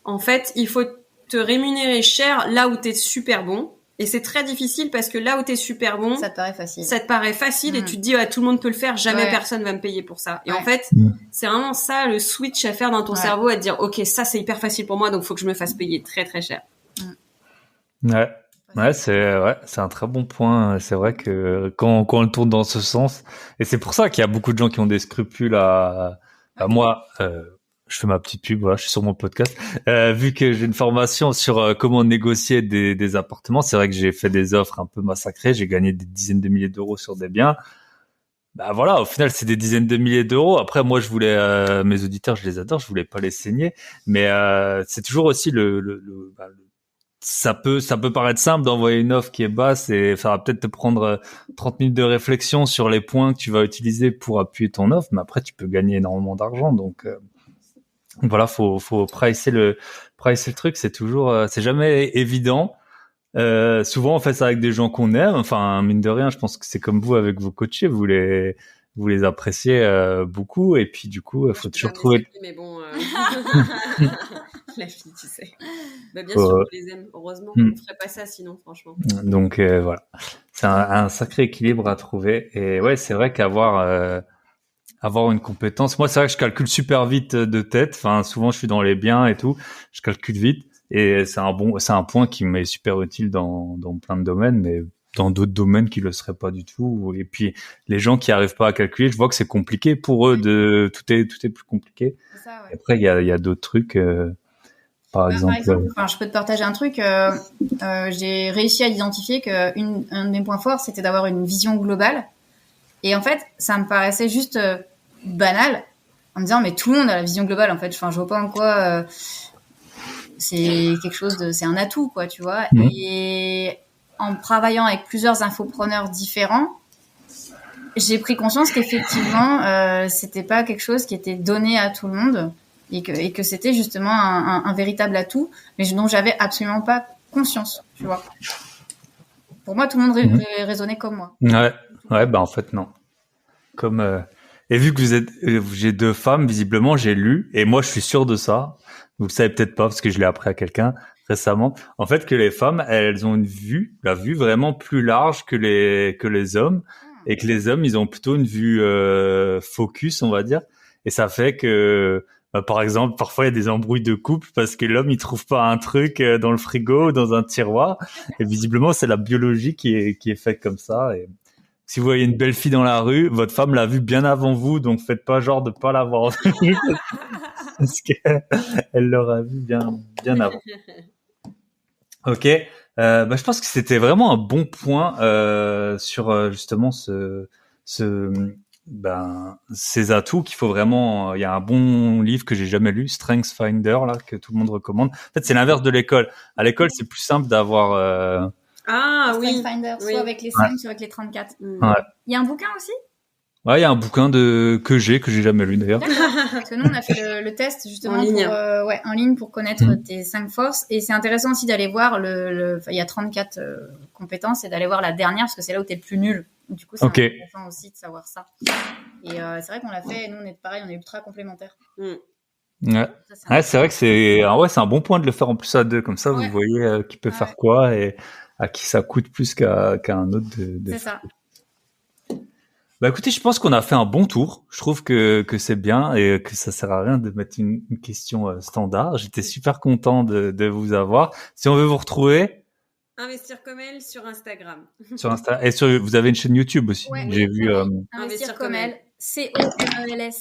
en fait, il faut te rémunérer cher là où t'es super bon. Et c'est très difficile parce que là où t'es super bon, ça te paraît facile. Et tu te dis, tout le monde peut le faire, jamais personne va me payer pour ça. Et en fait, c'est vraiment ça le switch à faire dans ton cerveau, à te dire, ok, ça c'est hyper facile pour moi, donc faut que je me fasse payer très très cher. C'est un très bon point. C'est vrai que quand on le tourne dans ce sens, et c'est pour ça qu'il y a beaucoup de gens qui ont des scrupules moi, je fais ma petite pub, voilà, je suis sur mon podcast. Vu que j'ai une formation sur comment négocier des appartements, c'est vrai que j'ai fait des offres un peu massacrées, j'ai gagné des dizaines de milliers d'euros sur des biens. Au final, c'est des dizaines de milliers d'euros. Après, moi, je voulais, mes auditeurs, je les adore, je voulais pas les saigner, mais c'est toujours aussi ça peut paraître simple d'envoyer une offre qui est basse et ça va peut-être te prendre 30 minutes de réflexion sur les points que tu vas utiliser pour appuyer ton offre, mais après, tu peux gagner énormément d'argent, donc voilà, faut pricer le truc, c'est toujours c'est jamais évident. Souvent on fait ça avec des gens qu'on aime, enfin mine de rien, je pense que c'est comme vous avec vos coachés, vous les appréciez beaucoup et puis du coup, il faut toujours trouver mais bon la fille, tu sais. Bien sûr, on les aime, heureusement, on ferait pas ça sinon franchement. Donc voilà. C'est un sacré équilibre à trouver et c'est vrai qu'avoir une compétence. Moi, c'est vrai que je calcule super vite de tête. Enfin, souvent, je suis dans les biens et tout. Je calcule vite. Et c'est un point qui m'est super utile dans plein de domaines, mais dans d'autres domaines qui le seraient pas du tout. Et puis, les gens qui arrivent pas à calculer, je vois que c'est compliqué pour eux tout est plus compliqué. C'est ça, ouais. Après, il y a d'autres trucs, par exemple, je peux te partager un truc. J'ai réussi à identifier que un de mes points forts, c'était d'avoir une vision globale. Et en fait, ça me paraissait juste banal, en me disant mais tout le monde a la vision globale en fait. Enfin, je vois pas en quoi c'est quelque chose c'est un atout quoi, tu vois. Et en travaillant avec plusieurs infopreneurs différents, j'ai pris conscience qu'effectivement c'était pas quelque chose qui était donné à tout le monde et que c'était justement un véritable atout, mais dont j'avais absolument pas conscience, tu vois. Pour moi, tout le monde raisonnait comme moi. Ouais, bah en fait non. Comme et vu que vous êtes, j'ai 2 femmes, visiblement j'ai lu et moi je suis sûr de ça. Vous le savez peut-être pas parce que je l'ai appris à quelqu'un récemment. En fait, que les femmes, elles ont la vue vraiment plus large que les hommes, et que les hommes, ils ont plutôt une vue focus, on va dire. Et ça fait que, par exemple, parfois il y a des embrouilles de couple parce que l'homme il trouve pas un truc dans le frigo ou dans un tiroir. Et visiblement, c'est la biologie qui est faite comme ça. Et si vous voyez une belle fille dans la rue, votre femme l'a vue bien avant vous, donc faites pas genre de pas l'avoir vue parce qu'elle l'aura vue bien avant. Ok, bah je pense que c'était vraiment un bon point sur justement ces atouts qu'il faut vraiment. Il y a un bon livre que j'ai jamais lu, Strengths Finder, là, que tout le monde recommande. En fait, c'est l'inverse de l'école. À l'école, c'est plus simple d'avoir. Strengths Finder, soit avec les 5, soit avec les 34. Ouais. Il y a un bouquin aussi? Ouais, il y a un bouquin que j'ai jamais lu d'ailleurs. Parce que nous, on a fait le test justement en ligne pour connaître tes 5 forces. Et c'est intéressant aussi d'aller voir il y a 34 compétences et d'aller voir la dernière parce que c'est là où t'es le plus nul. Du coup, c'est intéressant aussi de savoir ça. Et c'est vrai qu'on l'a fait. Et nous, on est pareil, on est ultra complémentaires. Ouais. C'est vrai que c'est un bon point de le faire en plus à 2 comme ça. Vous voyez qui peut faire quoi et à qui ça coûte plus qu'à un autre de c'est ça. Bah écoutez, je pense qu'on a fait un bon tour. Je trouve que c'est bien et que ça sert à rien de mettre une question standard. J'étais super content de vous avoir. Si on veut vous retrouver, Investir comme elle sur Instagram. Sur Insta et vous avez une chaîne YouTube aussi. Ouais, j'ai vu Investir comme elle, COMELS.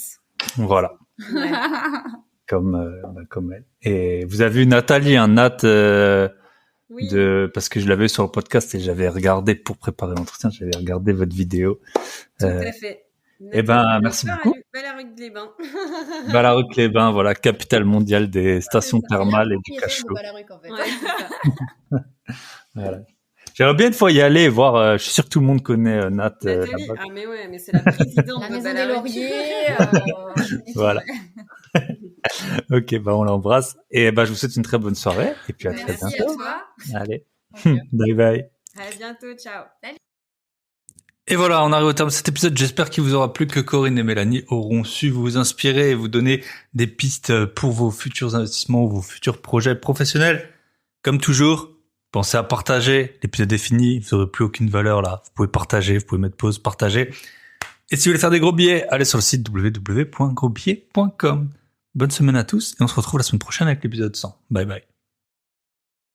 Voilà. Ouais. Comme elle. Et vous avez vu Nathalie, Oui. parce que je l'avais sur le podcast et j'avais regardé pour préparer l'entretien, j'avais regardé votre vidéo. Tout à fait. Eh ben, merci beaucoup. Ballaruc-les-Bains. Ballaruc-les-Bains, voilà, capitale mondiale des stations thermales et du cash flow. Ballaruc, en fait. Ouais, c'est ça. Voilà. J'aimerais bien une fois y aller et voir, je suis sûr que tout le monde connaît Nat. Nathalie, mais ouais, mais c'est la présidente La de maison des Ballaruc. Lauriers. Voilà. Ok, bah on l'embrasse et bah je vous souhaite une très bonne soirée et puis à très Merci bientôt. à toi. Allez, bye bye. À bientôt, ciao. Et voilà, on arrive au terme de cet épisode. J'espère qu'il vous aura plu, que Corinne et Mélanie auront su vous inspirer et vous donner des pistes pour vos futurs investissements ou vos futurs projets professionnels. Comme toujours, pensez à partager. L'épisode est fini, vous n'aurez plus aucune valeur là. Vous pouvez partager, vous pouvez mettre pause, partager. Et si vous voulez faire des gros billets, allez sur le site www.grosbillets.com. Bonne semaine à tous et on se retrouve la semaine prochaine avec l'épisode 100. Bye bye.